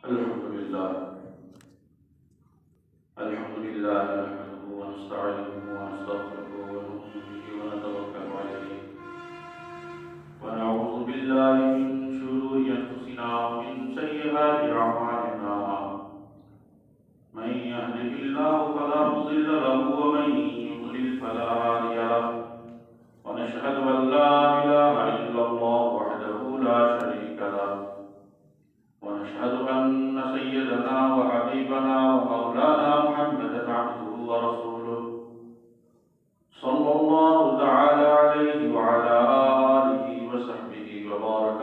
الحمد لله نحمده ونستعينه ونستغفره ونؤمن به ونتوكل عليه ونعوذ بالله من شرور أنفسنا ومن سيئات أعمالنا من يهده الله فلا مضل له ومن يضلل فلا هادي له ونشهد أن لا إله إلا الله وحده لا شريك له ونشهد أن سيدنا وحبيبنا ومولانا محمدا عبده ورسوله صلى الله تعالى عليه وعلى آله وصحبه وبارك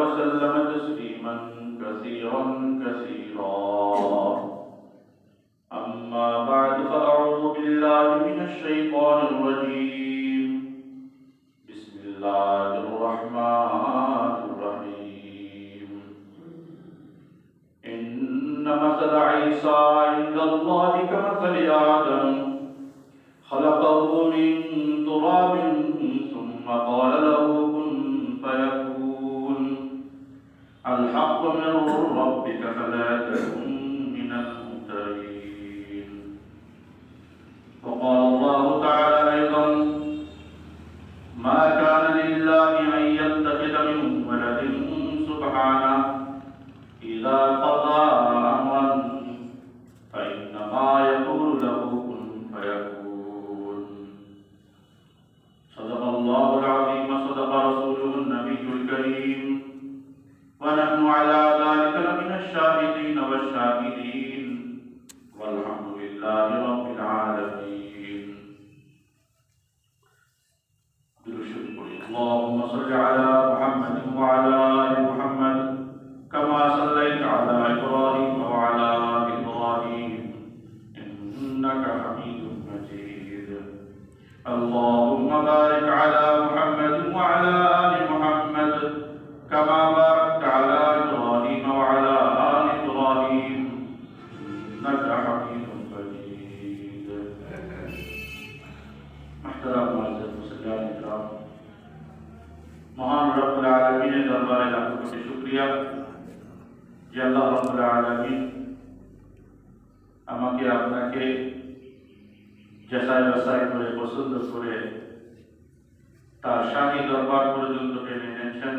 وسلم تسليما كثيرا أما بعد فأعوذ بالله من الشيطان الرجيم بسم الله الرحمن الرحيم إن مثل عيسى عند الله كمثل آدم خلقه من تراب ثم قال له كن فيكون الحق من ربك فلا تكن من الممترين وقال الله تعالى أيضا ما كان لله أن يتخذ من ولد سبحانه إذا قضى أمرا فإنما يقول له كن فيكون صدق الله العظيم وصدق رسوله النبي الكريم ونحن على ذلك لمن الشاهدين والشاكرين والحمد لله رب العالمين. اللهم صل على محمد وعلى آل محمد كما صليت على إبراهيم وعلى آل إبراهيم إنك حميد مجيد. اللهم بارك على محمد وعلى آل محمد كما باركت على إبراهيم وعلى آل إبراهيم إنك حميد مجيد. محترم معزز মুসলিম کرام, মহান রব্বুল আলামিনের দরবারে লাখো কোটি শুকরিয়া যে আল্লাহ রব্বুল আলামিন আমাকে আপনাকে যাচাই বাছাই করে পছন্দ করে তার শাহী দরবার পর্যন্ত টেনে এনেছেন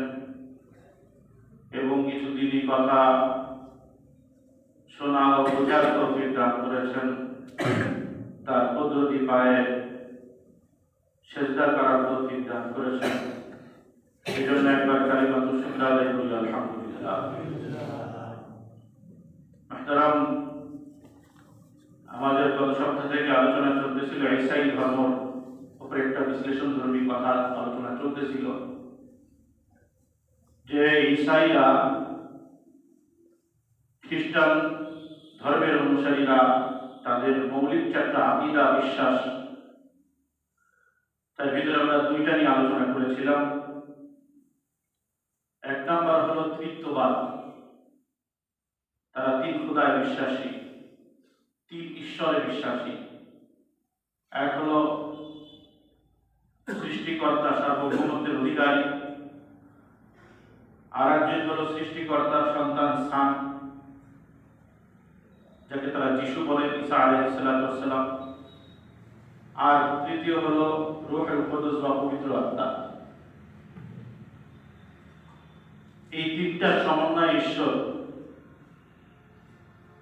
এবং কিছু দিনই কথা শোনা ও বোঝার তৌফিক দান করেছেন। তার পদ্ধতি পায়ে সেজদা করার তৌফিক দান করেছেন। এই জন্য একবার কালিমাতুশ শুকর আদায় করি আলহামদুলিল্লাহ। মুহতারাম, আমাদের গত সপ্তাহ থেকে আলোচনা চলতেছিল ঈসাই ধর্মের উপরে, একটা বিশ্লেষণধর্মী কথা আলোচনা চলতেছিল যে ঈসাইরা খ্রিস্টান ধর্মের অনুসারীরা তাদের মৌলিক চারটা আকীদা বিশ্বাস, তার ভিতরে আমরা দুইটা নিয়ে আলোচনা করেছিলাম। এক নাম্বার হলো ত্রিত্ববাদ, তারা তিন খোদায় বিশ্বাসী, তিন ঈশ্বরে বিশ্বাসী। এক হলো সৃষ্টিকর্তা সার্বভৌমত্বের অধিকারী, আর একজন হলো সৃষ্টিকর্তার সন্তান সান, যাকে তারা যিশু বলেন, ঈসা আলাইহিস সালাম। আর তৃতীয় হলো রূহুল কুদুস বা পবিত্র আত্মা। এই তিনটা সমন্বয় ঈশ্বর,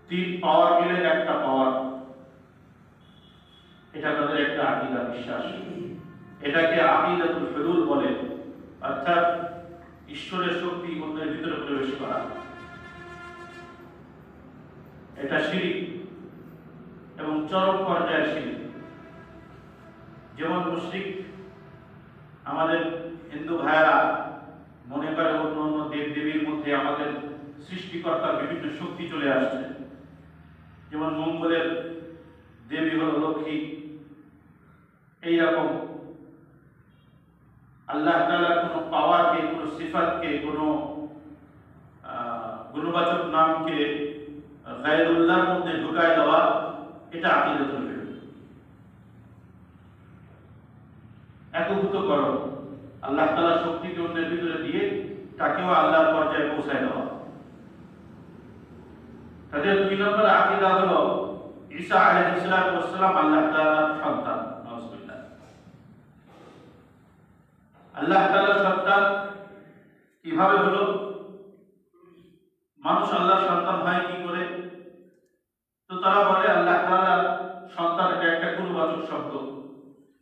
তিন পাওয়ার মিলে একটা পাওয়ার, এটা তাদের একটা আকীদা বিশ্বাস। এটাকে আকীদাতুল হুলুল বলে, অর্থাৎ ঈশ্বরের শক্তি অন্যের ভিতরে প্রবেশ করা। এটা শিরক এবং চরম পর্যায়ের শিরক। যেমন মুশরিক আমাদের হিন্দু ভাইয়েরা মনে করে অন্য অন্য দেব দেবীর মধ্যে আমাদের সৃষ্টিকর্তার বিভিন্ন শক্তি চলে আসছে। যেমন মঙ্গলের দেবী হল লক্ষ্মী, এইরকম আল্লাহ তাআলা কোনো পাওয়ারকে, কোনো সিফাতকে, কোনো গুণবাচক নামকে গায়রুল্লাহর মধ্যে ঢুকায় দেওয়া, এটা আকীদাতুল হুলুল। একীভূত করো, আল্লাহ তাআলা শক্তিকে অন্যের ভিতরে দিয়ে তাকেও আল্লাহর পর্যায়ে পৌঁছায় দাও। নম্বর আকীদা হলো ঈসা আলাইহিস সালাম আল্লাহ তাআলার সন্তান। নাউজুবিল্লাহ। আল্লাহ তাআলার সন্তান কিভাবে হলো? মানুষ আল্লাহর সন্তান হয় কি করে? তো তারা বলে আল্লাহ তাআলার সন্তান এটা একটা গুণবাচক শব্দ।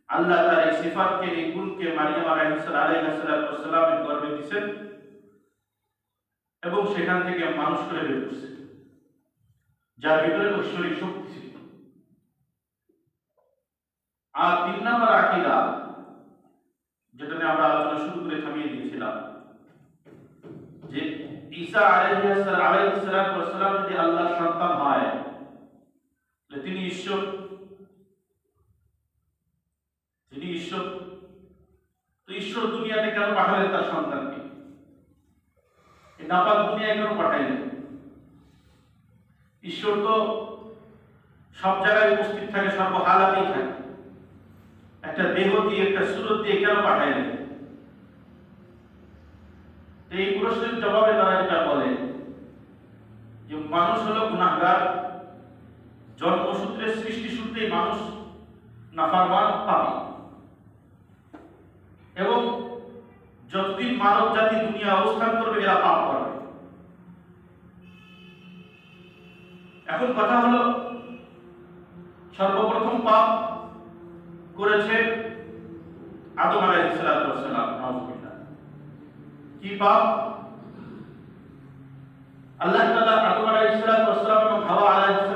আল্লাহ তার এই সিফাতকে, এই গুণকে মারিয়াম আলাইহিস সালামের গর্ভে দিয়েছেন এবং সেখান থেকে মানুষ করে বের করছে, যার ভিতরে ঐশ্বরিক শক্তি ছিল। আর 3 নম্বর আকীদা, যেটা নিয়ে আমরা আলোচনা শুরু করে থামিয়ে দিয়েছিলাম, যে ঈসা আলাইহিস সালাম যদি আল্লাহর সন্তান হয় তাহলে তিনি ঈশ্বর। তিনি ঈশ্বর। তো ঈশ্বর দুনিয়াতে কেন পাঠালেন তার সন্তানকে? এই নাপাক দুনিয়ায় কেন পাঠাইলেন? ঈশ্বর তো সব জায়গায় উপস্থিত থাকে, সর্বহালাতেই থাকে। একটা দেহ দিয়ে, একটা সুরত দিয়ে কেন পাঠাইলেন? এই প্রশ্নের জবাবে তারা এটা বলে যে মানুষ হলো গুনাহগার, জন্মসূত্রে সৃষ্টি সূত্রেই মানুষ নাফরমান, পাপী, এবং যতদিন মানব জাতি দুনিয়া অবস্থান করবে এরা পাপ করবে। এখন কথা হলো, সর্বপ্রথম পাপ করেছে আদম আলাইহিস সালাম। নাউজুবিল্লাহ। কি পাপ? আল্লাহ তাআলা আদম আলাইহিস সালাম এবং হাওয়া আলাইহিস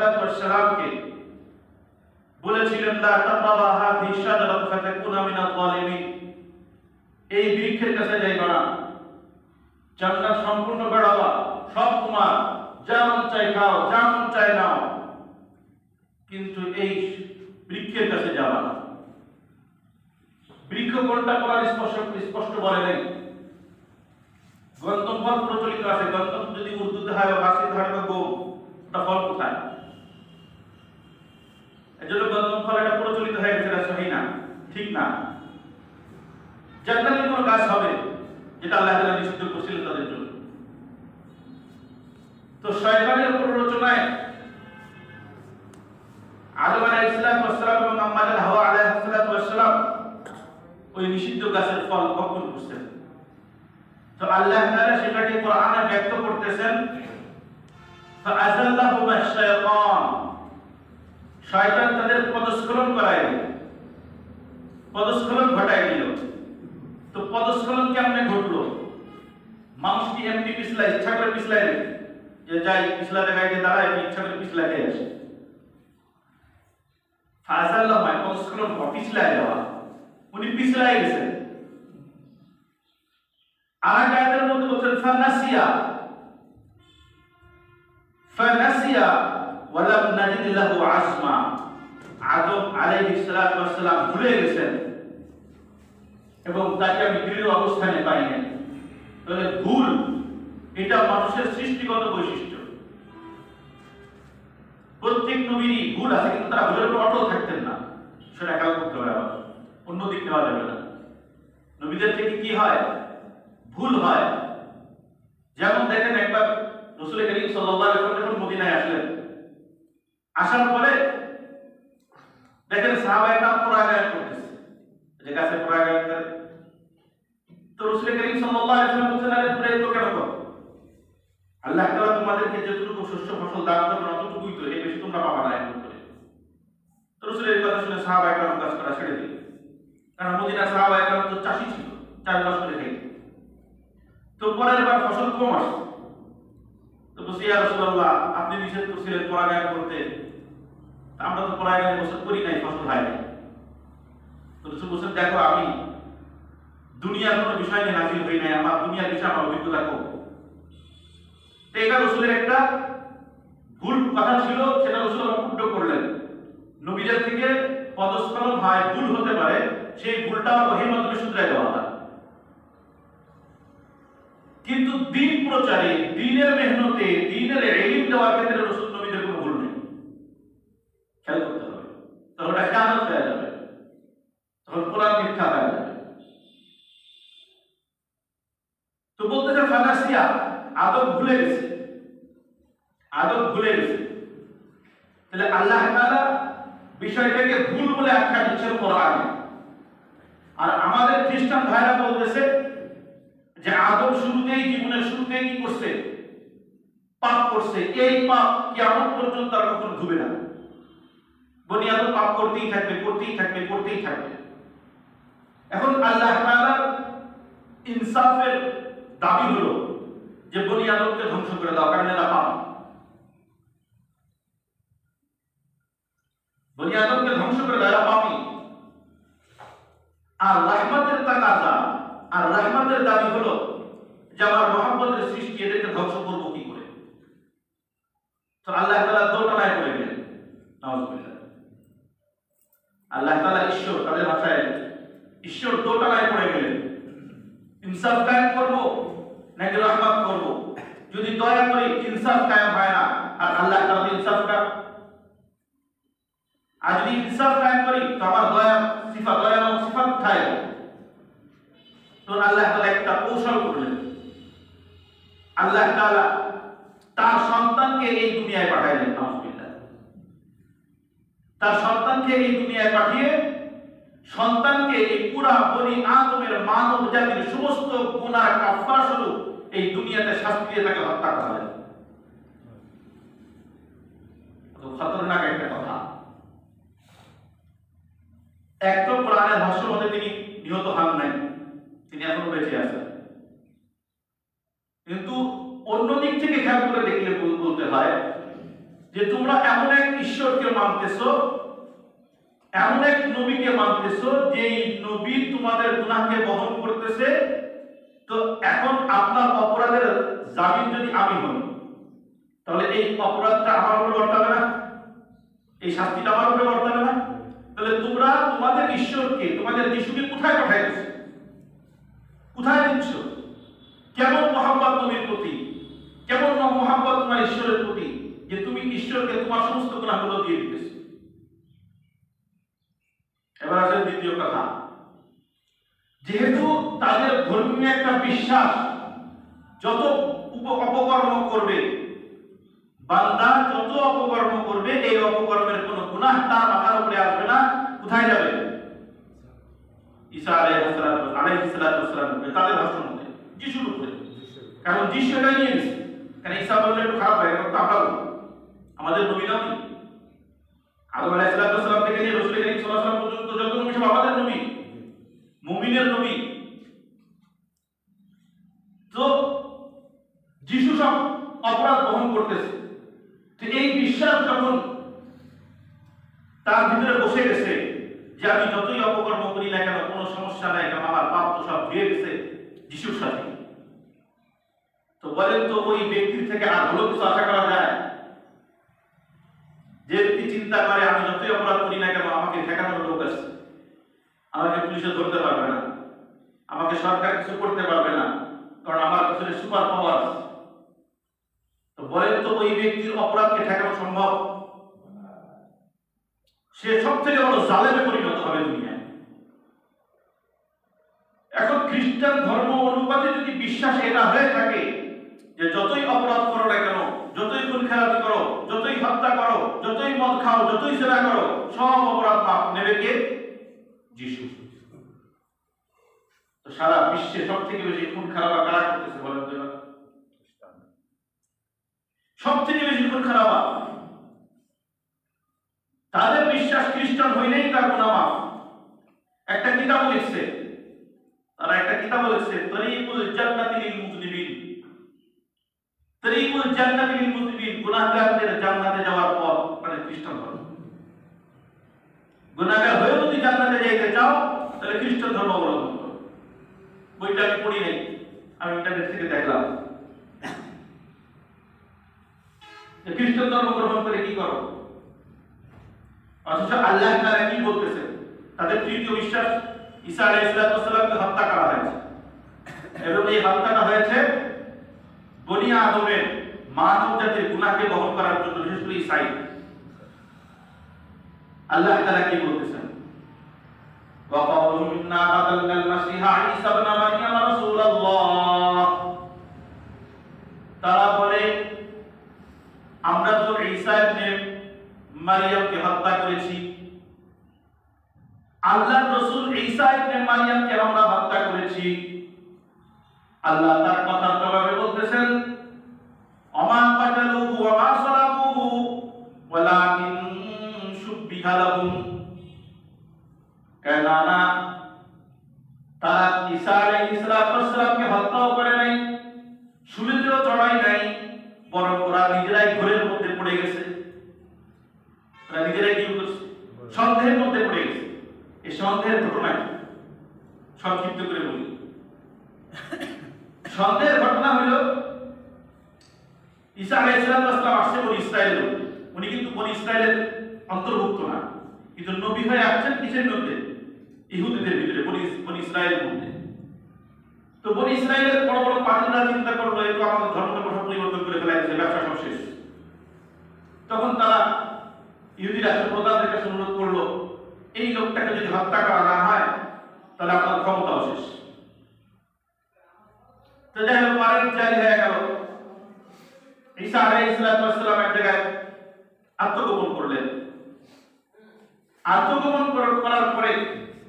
সালামকে বলেছিলেন, লা তাকরাবা হাযিহি শাজারাতা ফাতাকুনা মিনাল যালিমিন। এই বৃক্ষের কাছে যাইবা না, জান্নাত সম্পূর্ণ বেড়াবা, সব তোমার, যা মন চাই খাও, যা মন চাই নাও, কিন্তু এই বৃক্ষের কাছে যাবা না। বৃক্ষ কোনটা কোরআন স্পষ্ট বলে নেই। গন্ধম ফল প্রচলিত আছে, গন্ধম যদি উর্দুতে হয় বা ফার্সিতে হয় বা গম, ওটা ফল কোথায়? এজন্য গন্ধম ফল এটা প্রচলিত হয়ে গেছে, এটা সহি না, ঠিক না। জান্নাতে কোন গাছ হবে যেটা আল্লাহ তাআলা নিষিদ্ধ করেছিলেন তাদের জন্য। তো শয়তানের প্ররোচনায় আদম আলাইহিস সালাম এবং আম্মা জান হাওয়া আলাইহিস সালাম ওই নিষিদ্ধ গাছের ফল ভক্ষণ করছেন। তো আল্লাহ তাআলা সেটাকে কোরআনে ব্যক্ত করতেছেন, ফাআযাল্লাহুমা শাইতান, শয়তান তাদের পদস্খলন করায় দিল, পদস্খলন ঘটায় দিল। তো পদস্খলন কেমনে ঘটলো? মানুষ কি এমনি পিছলা, ইচ্ছা করে পিছলায় নাকি? যে যাই পিছলা জায়গায় গিয়ে দাঁড়ায়, ইচ্ছা করে পিছলা খেয়ে আসে? ফাআযাল্লাহুমা, পদস্খলন পিছলায় যাওয়া, উনি পিছলায় গেছেন। আর আয়াতের মধ্যে বলছেন ফানাসিয়া ওয়া লাম নাজিদ লাহু আজমা। আদম আলাইহিস সালাম ভুলে গেছেন এবং তাকে আমি দৃঢ় অবস্থানে পাই না। তাহলে ভুল এটা মানুষের সৃষ্টিগত বৈশিষ্ট্য। প্রত্যেক নবীরই ভুল আছে, কিন্তু তারা ভুলের উপর অটল থাকতেন না, সেটা খেয়াল করতে হবে। আবার অন্য দিক নেওয়া যাবে না। নবীদের থেকে কি হয়? ভুল হয়। যেমন দেখেন, একবার রাসূল করিম সাল্লাল্লাহু আলাইহি ওয়াসাল্লাম যখন মদিনায় আসলেন, আসার পরে দেখেন সাহাবায়ে কেরাম পরাগায়ন করতেছে, যে গাছে পরাগায়ন করে। তো রাসূল করিম সাল্লাল্লাহু আলাইহি ওয়াসাল্লাম বলছেন, আরে তোমরা এত কেন করো? আল্লাহ তাআলা তোমাদেরকে যতটুকু শস্য ফসল দান করবেন অতটুকুই তো, এর বেশি তোমরা পাবা না এমন করে। তো রাসূলের কথা শুনে সাহাবায়ে কেরাম কাজ করা ছেড়ে দিলেন, কারণ মদিনার সাহাবায়ে কেরাম তো চাষী ছিল, চাষবাস করে খাইত। তো পরের বার ফসল কম আসে, তো বলছি, ইয়া রাসূলুল্লাহ, আপনি নিষেধ করছিলেন পরাগায়ন করতে, আমরা তো পরাগায়ন বছর করি নাই, ফসল হয় নাই। তো রাসূল বলছেন, দেখো আমি দুনিয়ার কোনো বিষয় নিয়ে নাজিল হই নাই, আমার দুনিয়ার বিষয়ে আমার অভিজ্ঞতা কম। তো এটা রাসূলের একটা ভুল কথা ছিল, সেটা রাসূল অপূর্ণ করলেন। নবীদের থেকে পদস্খলন হয়, ভুল হতে পারে, সেই ভুলটা ওহীর মাধ্যমে শুধরাই দেওয়া হয়। কিন্তু দ্বীন প্রচারে, দ্বীনের মেহনতে, দ্বীনের ইলম দেওয়ার ক্ষেত্রে রাসূল নবীদের কোনো ভুল নেই। খেয়াল করতে হবে, তখন এটা খেয়ানত হয়ে যাবে, তখন কোরআন মিথ্যা হয়ে যাবে। তো বলতেছে ফানাসিয়া, আদম ভুলে গেছে, আদম ভুলে গেছে। তাহলে আল্লাহ তাআলা বিষয়টাকে ভুল বলে আখ্যা দিচ্ছেন কোরআনে। আর আমাদের খ্রিস্টান ভাইরা বলতেছে যে আদম শুরুতেই, জীবনের শুরুতেই কি করছে? পাপ করছে। এই পাপ কিয়ামত পর্যন্ত আর কখনো ধুবে না। বনি আদম পাপ করতেই থাকবে, করতেই থাকবে, করতেই থাকবে। এখন আল্লাহ তাআলার ইনসাফের দাবি হলো যে বনি আদমকে ধ্বংস করে দাও, কারণ এরা পাপ। বনি আদমকে ধ্বংস করে দাও, এরা পাপী। আর রাহমাতের তাকাজা আর রাহমাতের দাবি হলো যে আমার মহব্বতের সৃষ্টি, এদেরকে ধ্বংস করবো কি করে? তো আল্লাহ তাআলা দোটানায় পড়ে গেলেন। নাউজুবিল্লাহ। আল্লাহ তাআলা ঈশ্বর, তাদের ভাষায় ঈশ্বর দোটানায় পড়ে গেলেন। ইনসাফ কায়েম করব নাকি রহমত করব? যদি দয়া করি ইনসাফ কায়েম হয় না, আর আল্লাহ তাআলা ইনসাফ কায়েম। আর যদি ইনসাফ কায়েম করি তো আমার দয়া সিফাত, দয়া নামক সিফাত কোথায়? তো আল্লাহ তাআলা একটা কৌশল করলেন। আল্লাহ তাআলা তার সন্তানকে এই দুনিয়ায় পাঠাইলেন। নাউজুবিল্লাহ। তার সন্তানকে এই দুনিয়ায় পাঠিয়ে সন্তানকে এই পুরা বনি আদমের মানব জাতির সমস্ত গুনাহ কাফারা স্বরূপ এই দুনিয়াতে শাস্তি দিয়ে তাকে হত্যা করা হয়। তো খতরনাক একটা কথা। এক তো কোরআনের ভাষ্যের মধ্যে তিনি নিহত হন নাই, তিনি এখনো বেঁচে আছেন। কিন্তু অন্য দিক থেকে খেয়াল করে দেখলে বলতে হয় যে তোমরা এমন এক ঈশ্বরকে মানতেছো, এমন এক নবীকে মানতেছো যে নবী তোমাদের গুনাহকে বহন করতেছে। তো এখন আপনার অপরাধের জামিন যদি আমি হই, তাহলে এই অপরাধটা আমার উপরে বর্তাবে না? এই শাস্তিটা আমার উপরে বর্তাবে না? তাহলে তোমরা তোমাদের ঈশ্বরকে, তোমাদের যিশুকে কোথায় পাঠাইছো? কোথায় দিচ্ছ? কেমন মহব্বত নবীর প্রতি, কেমন মহব্বত তোমার ঈশ্বরের প্রতি যে তুমি ঈশ্বরকে তোমার সমস্ত গুনাহগুলো দিয়ে দিতেছ। এবার আসলে দ্বিতীয় কথা, যেহেতু তাদের ধর্মীয় একটা বিশ্বাস যত অপকর্ম করবে, বান্দা যত অপকর্ম করবে, এই অপকর্মের কোন গুনাহ তার মাথার উপরে আসবে না। কোথায় যাবে? ঈসা আলাইহিস সালাম তাদের ভাষণ মধ্যে যিশুর উপরে। কারণ যিশু এটা নিয়ে গেছে। কারণ ঈসা বললে একটু খারাপ লাগে, কিন্তু আমরা আমাদের নবী নবী আদম আলাইহিস সালাম থেকে নিয়ে রাসূল করিম সাল্লাল্লাহু আলাইহি ওয়াসাল্লাম পর্যন্ত যত নবী সব আমাদের নবী, মুমিনের নবী। তো যিশু সব অপরাধ বহন করতেছে। তো এই বিশ্বাস যখন তার ভিতরে বসে গেছে যে আমি যতই অপকর্ম করি না কেন কোনো সমস্যা নাই, কারণ আমার পাপ তো সব ধুয়ে গেছে যিশুর সাথে। তো বলেন তো ওই ব্যক্তির থেকে আর ভালো কিছু আশা করা যায়? যে ব্যক্তি চিন্তা করে আমি যতই অপরাধ করি না কেন আমাকে ঠেকানোর লোক আছে, আমাকে পুলিশে ধরতে পারবে না, আমাকে সরকার কিছু করতে পারবে না, কারণ আমার কাছে সুপার পাওয়ার। তো বলেন তো ওই ব্যক্তির অপরাধকে ঠেকানো সম্ভব? সে সব থেকে বড় জালেমে পরিণত হবে দুনিয়ায়। এখন খ্রিস্টান ধর্ম অনুপাতে যদি বিশ্বাস এটা হয়ে থাকে যে যতই অপরাধ করো না কেন, যতই খুন খারাপি করো, যতই হত্যা করো, যতই মদ খাও, যতই জেনা করো, সব অপরাধ মাফ নেবে কে? যিশু। তো সারা বিশ্বে সব থেকে বেশি খুন খারাপ কারা করতেছে বলেন তো? সব থেকে বেশি খুন খারাপ তাদের বিশ্বাস খ্রিস্টান হইলেই তার গুনাহ মাফ। একটা কিতাব লিখছে, তারা একটা কিতাব লিখছে তরিকুল জান্নাতি লিল মুজলিমিন। তরিকুল জান্নাতি লিল মুজলিমিন, গুনাহগারদের জান্নাতে যাওয়ার পথ, মানে খ্রিস্টান ধর্ম। গুনাহগার হয়ে যদি জান্নাতে যাইতে চাও তাহলে খ্রিস্টান ধর্ম অবলম্বন করো। বইটা আমি পড়ি নাই, আমি ইন্টারনেট থেকে দেখলাম। খ্রিস্টান ধর্ম গ্রহণ করে কি করো? অথচ আল্লাহ তাআলা কি বলতেছেন? তাদের তৃতীয় বিশ্বাস ঈসা আলাইহিস সালামকে হত্যা করা হয়েছে, এবং এই হত্যাটা হয়েছে বনি আদমের মানব জাতির গুনাহকে বহন করার জন্য, বিশেষ করে ঈসাই। আল্লাহ তাআলা কি বলতেছেন? ওয়া ক্বালু ইন্না বাদালনাল মাসিহা ঈসা ইবনে মারইয়াম রাসূলুল্লাহ। তারা বলে আমরা তো ঈসা ইবনে মারিয়ামকে হত্যা করেছি, আল্লাহর রাসূল ঈসা ইবনে মারিয়ামকে আমরা হত্যা করেছি। আল্লাহ তার কথার জবাবে বলতেছেন, ওমা কাতালুহু ওয়া মা সালাবুহু ওয়ালাকিন শুববিহা লাহুম। কেননা তারা ঈসা আলাইহিস সালামকে হত্যাও করে নাই, শুলিতেও চড়াই নাই, বরং ওরা নিজেরাই ঘোরের মধ্যে পড়ে গেছে। ওরা নিজেরাই কি করছে? সন্দেহের মধ্যে পড়ে গেছে। এই সন্দেহের ঘটনা কি? সংক্ষিপ্ত করে বলি। সন্দেহের ঘটনা হলো, ঈসা আলাইহিস সালাম আসছে বনি ইসরায়েলের, উনি কিন্তু বনি ইসরায়েলের অন্তর্ভুক্ত না, কিন্তু নবী হয়ে আসছেন কিসের মধ্যে? ইহুদিদের ভিতরে, বনি ইসরায়েলের মধ্যে। তো বনি ইসরায়েলের বড় বড় পাদ্রীরা চিন্তা করলো, এই তো আমাদের ধর্মটা পরিবর্তন করে ফেলা গেছে, ব্যবসা সব শেষ। তখন তারা ইহুদি রাষ্ট্রপ্রধানদের কাছে অনুরোধ করলো, এই লোকটাকে যদি হত্যা করা না হয় তাহলে আপনার ক্ষমতাও শেষ। তো যাই হোক, মারের জারি হয়ে গেল। ঈসা আলাইহিস সালাম এক জায়গায় আত্মগোপন করলেন। আত্মগোপন করার পরে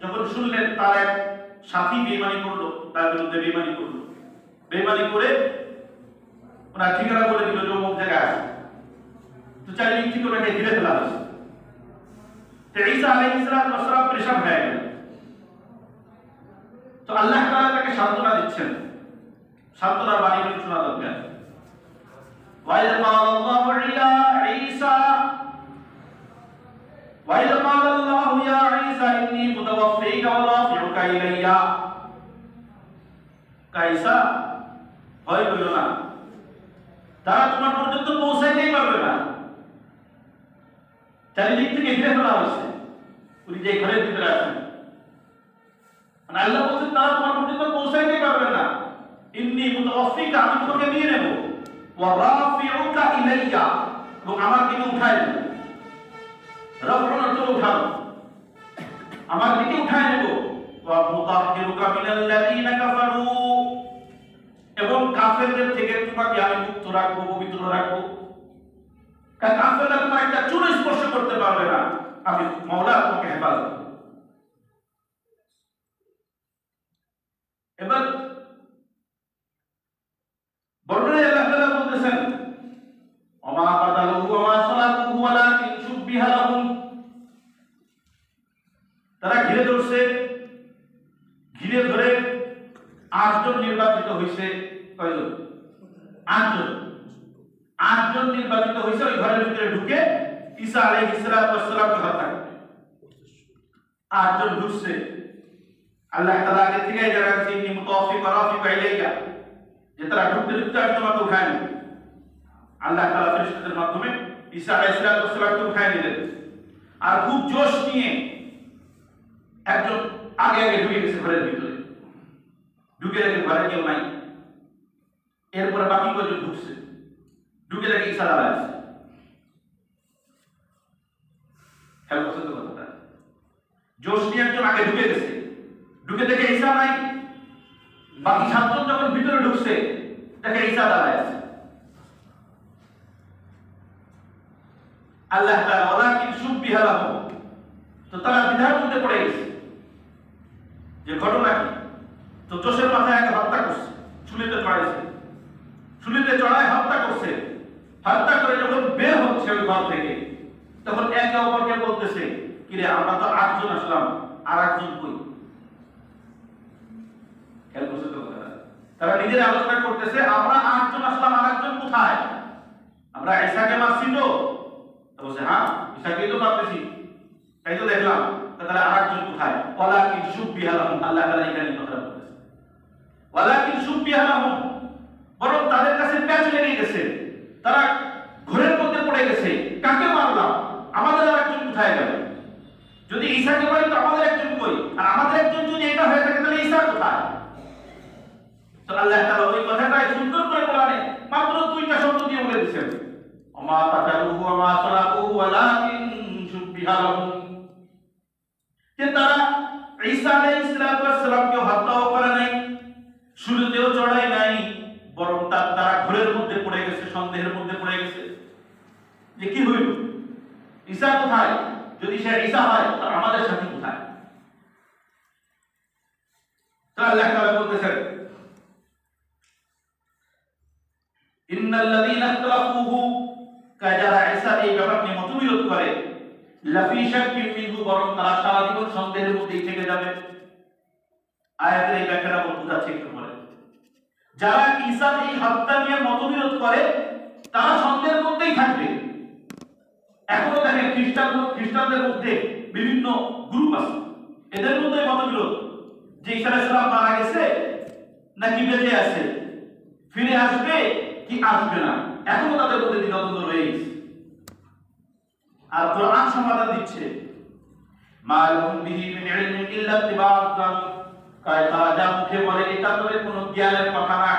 যখন শুনলেন তার এক সাথী বেঈমানি করলো, তার বিরুদ্ধে বেঈমানি করে ওনার ঠিকানা বলে দিল যে অমুক জায়গায় আছে। তো চারিদিক থেকে ওনাকে ঘিরে ফেলা হয়েছে। তো ঈসা আলাইহিস সালাম পরেশান হয়ে গেলেন। তো আল্লাহ তাআলা তাকে সান্ত্বনা দিচ্ছেন। সান্ত্বনার বাণী শোনা দরকার। وَإِذْ قَالَ اللَّهُ إِلَى عِيسَى وَإِذْ قَالَ اللَّهُ يَا عِيسَى إِنِّي مُتَوَفِّيكَ وَرَافِعُكَ إِلَيَّ। ঈসা, ভয় করো না, তারা তোমার পর্যন্ত পৌঁছাইতেই পারবে না। চারিদিক থেকে ঘিরে ফেলা হয়েছে, উনি যে ঘরের ভিতরে আছেন। মানে আল্লাহ বলছেন তারা তোমার পর্যন্ত পৌঁছাইতেই পারবে না। ইন্নী মুতাওয়াফিকা, আমি তোমাকে নিয়ে নেব, ওয়া রাফিউকা ইলাইয়া, এবং আমার দিকে উঠায় নেব। রাফউন অর্থ উঠানো, আমার দিকে উঠায় নেব। ওয়া মুতাহহিরুকা মিনাল্লাযীনা কাফারু, এবং কাফেরদের থেকে তোমাকে আমি মুক্ত রাখবো, পবিত্র রাখবো। কারণ কাফেররা তোমার একটা চুল স্পর্শ করতে পারবে না, আমি মাওলা তোমাকে হেফাজত করব। এবার বর্ণনায় আল্লাহ তাআলা বলতেছেন, ওমা কাতালুহু ওয়া মা সালাবুহু ওয়ালাকিন শুববিহা লাহুম। তারা ঘিরে ধরছে, ঘিরে ধরে 8 জন নির্বাচিত হয়েছে। কয়জন? 8 জন। 8 জন নির্বাচিত হয়েছে ওই ঘরের ভিতরে ঢুকে ঈসা আলাইহিস সালামকে হত্যা করতে। 8 জন ঢুকছে। আল্লাহ তাআলা আগে থেকেই জানাচ্ছেন, ইন্নী মুতাওয়াফিকা ওয়া রাফিউকা ইলাইয়া, যে তারা ঢুকতে ঢুকতে আমি তোমাকে উঠায় নেব। আল্লাহ তাআলা ফেরেশতাদের মাধ্যমে ঈসা আলাইহিস সালামকে উঠায় নিলেন। আর খুব জোশ নিয়ে একজন আগে ঢুকে গেছে ঘরের ভিতরে, ঢুকে দেখে ঘরে কেউ নাই। এরপরে বাকি কয়েকজন ঢুকছে, ঢুকে দেখে ঈসা দাঁড়ায় আছে। খেয়াল করছেন তো কথাটা? জোশ নিয়ে একজন আগে ঢুকে গেছে, ঢুকে দেখে ঈসা নাই। বাকি 7 জন যখন ভিতরে ঢুকছে দেখে ঈসা দাঁড়ায় আছে। আল্লাহ তাআলা ওয়ালাকিন শুববিহা লাহুম, তো তারা দ্বিধার মধ্যে পড়ে গেছে যে ঘটনা কি। তো জোশের মাথায় আগে হত্যা করছে, চুলিতে চড়াইছে, চুলিতে চড়ায় হত্যা করছে। হত্যা করে যখন বের হচ্ছে ওই ঘর থেকে, তখন একে অপরকে বলতেছে, কিরে আমরা তো 8 জন আসলাম, আর একজন কই? খেয়াল করছে তো কথা? তারা নিজেরা আলোচনা করতেছে, আমরা 8 জন আসলাম, আর একজন কোথায়? আমরা ঈসাকে মারছি তো? বলছে হ্যাঁ, ঈসাকেই তো মারতেছি, তাই তো দেখলাম। তাহলে আর একজন কোথায়? ওয়ালাকিন শুববিহা লাহুম, আল্লাহ তাআলা এখানে কথা বলতেছে, ওয়ালাকিন শুববিহা লাহুম, বরং তাদের কাছে প্যাচ লেগে গেছে, তারা ঘরের মধ্যে পড়ে গেছে। কাকে মারলাম? আমাদের আর একজন কোথায় গেল? যদি ঈসাকে মারি তো আমাদের একজন কই? আর আমাদের একজন যদি এটা হয়ে থাকে তাহলে ঈসা কোথায়? তো আল্লাহ তাআলা ওই কথাটাই সুন্দর করে কোরআনে মাত্র 2টা শব্দ দিয়ে বলে দিয়েছেন, ওমা কাতালুহু ওয়া মা সালাবুহু ওয়ালাকিন শুববিহা লাহুম, যে তারা ঈসা আলাইহিস সালামকে হত্যাও করে নাই, শুরুতেও চড়াই নাই, বরং তারা ঘরের মধ্যে পড়ে গেছে, সন্দেহের মধ্যে পড়ে গেছে যে কি হইল। ঈসা কোথায়? যদি সে ঈসা হয় তাহলে আমাদের সাথী কোথায়? তো আল্লাহ তাআলা বলতেছেন ইন্নাল্লাযীনা ইখতালাফুহু, যারা ঈসা এই ব্যাপার নিয়ে মতবিরোধ করে, লাফি শাক্কিন মিনহু, বরং তারা সারা জীবন সন্দেহের মধ্যেই থেকে যাবে। আয়াতের এই ব্যাখ্যাটা বোঝাচ্ছে একটু পরে। যারা ঈসার এই হত্যা নিয়ে মতবিরোধ করে তারা সন্দেহের মধ্যেই থাকবে। এখনো দেখেন খ্রিস্টানদের মধ্যে বিভিন্ন গ্রুপ আছে, এদের মধ্যে মতবিরোধ যে ঈসা আলাইহিস সালাম মারা গেছে নাকি বেঁচে আছে, ফিরে আসবে কি আসবে না, এখনো তাদের মধ্যে দ্বিধাদ্বন্দ্ব রয়ে গেছে। আর কোরআন সমাধান দিচ্ছে মালুম বিহি মিন ইলমিন ইল্লা ইত্তিবাআন, তারা যা মুখে বলে এটা তাদের কোনো জ্ঞানের কথা না,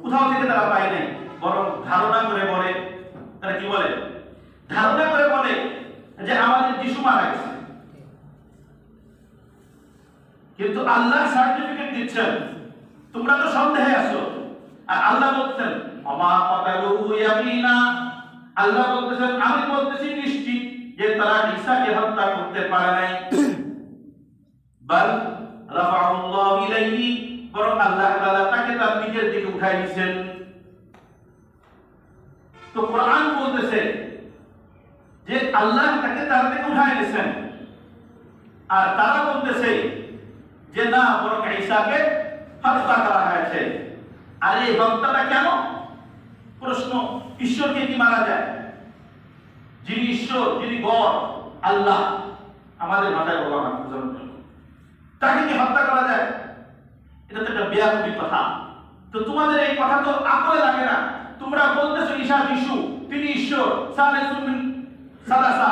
কোথাও থেকে তারা পায় নাই, বরং ধারণা করে বলে। তারা কি বলে? ধারণা করে বলে যে আমাদের যিশু মারা গেছে, কিন্তু আল্লাহ সার্টিফিকেট দিচ্ছেন তোমরা তো সন্দেহে আছো। আর আল্লাহ বলছেন আমা কাতালুহু ইয়ামিনা, আল্লাহ বলতেছেন আমি বলতেছি নিশ্চিত যে তারা ঈসাকে হত্যা করতে পারে নাই। বাল রাফাউল্লাহু ইলাইহি, বরং আল্লাহ তাআলা তাকে তার নিজের দিকে উঠাই দিয়েছেন। তো কোরআন বলতেছে যে আল্লাহ তাকে তার দিকে উঠাই দিয়েছেন, আর তারা বলতেছে যে না, বরং ঈসাকে হত্যা করা হয়েছে। আর এই হত্যাটা কেন? প্রশ্ন, ঈশ্বরকে কি মারা যায়? যিনি ঈশ্বর, যিনি গড, আল্লাহ, আমাদের ভাষায় বলা হয় বোঝানোর জন্য, তাকে কি হত্যা করা যায়? এটা তো একটা বেয়াদবি কথা। তো তোমাদের এই কথা তো আকলে লাগে না। তোমরা বলতেছো ঈসা যিশু, তিনি ঈশ্বর, সালিসুম মিন সালাসা,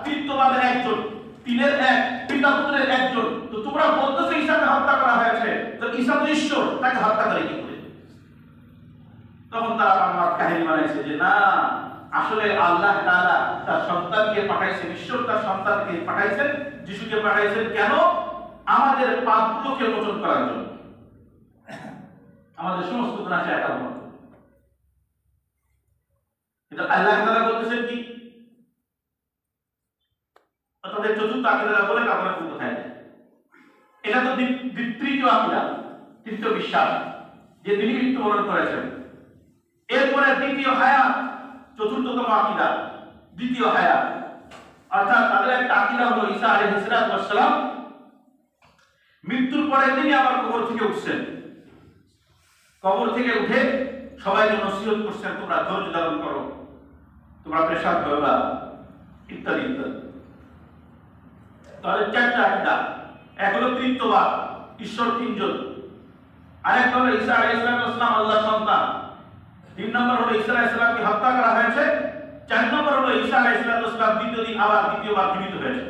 তৃতীয়বাদের একজন, তিনের এক, পিতা পুত্রের একজন। তো তোমরা বলতেছো ঈসাকে হত্যা করা হয়েছে, তো ঈসা তো ঈশ্বর, তাকে হত্যা করে কি করে? তখন তারা আমার কাহিনী বানাইছে যে না, আসলে আল্লাহ তাআলা তার সন্তানকে পাঠাইছেন, ঈশ্বর তার সন্তানকে পাঠাইছেন, যিশুকে পাঠাইছেন কেন? আমাদের পাপগুলোকে মোচন করার জন্য, আমাদের সমস্ত গুনাহ সে একা বহন। কিন্তু আল্লাহ তাআলা বলতেছেন কি? তাদের চতুর্থ আকীদা বলে তারপরে কোথায় যায়? এটা তো তৃতীয় আকীদা, তৃতীয় বিশ্বাস যে তিনি মৃত্যুবরণ করেছেন। এরপরে দ্বিতীয় হায়াত, চতুর্থতম আকীদা দ্বিতীয় হায়াত। অর্থাৎ তাদের একটা আকীদা হলো ঈসা আলাইহিস সালাম মৃত্যুর পরে তিনি আবার কবর থেকে উঠছেন, কবর থেকে উঠে সবাইকে নসিহত করছেন, তোমরা ধৈর্য ধারণ করো, তোমরা পেশাব করো না, ইত্যাদি ইত্যাদি। তাহলে চারটা আকীদা। এক হলো তৃতীয়বাদ, ঈশ্বর তিনজন। আরেকটা হলো ঈসা আলাইহিস সালাম আল্লাহর সন্তান। 3 নম্বর হলো ঈসা আলাইহিস সালামকে হত্যা করা হয়েছে। 4 নম্বর হলো ঈসা আলাইহিস সালাম দ্বিতীয়বার জীবিত হয়েছে।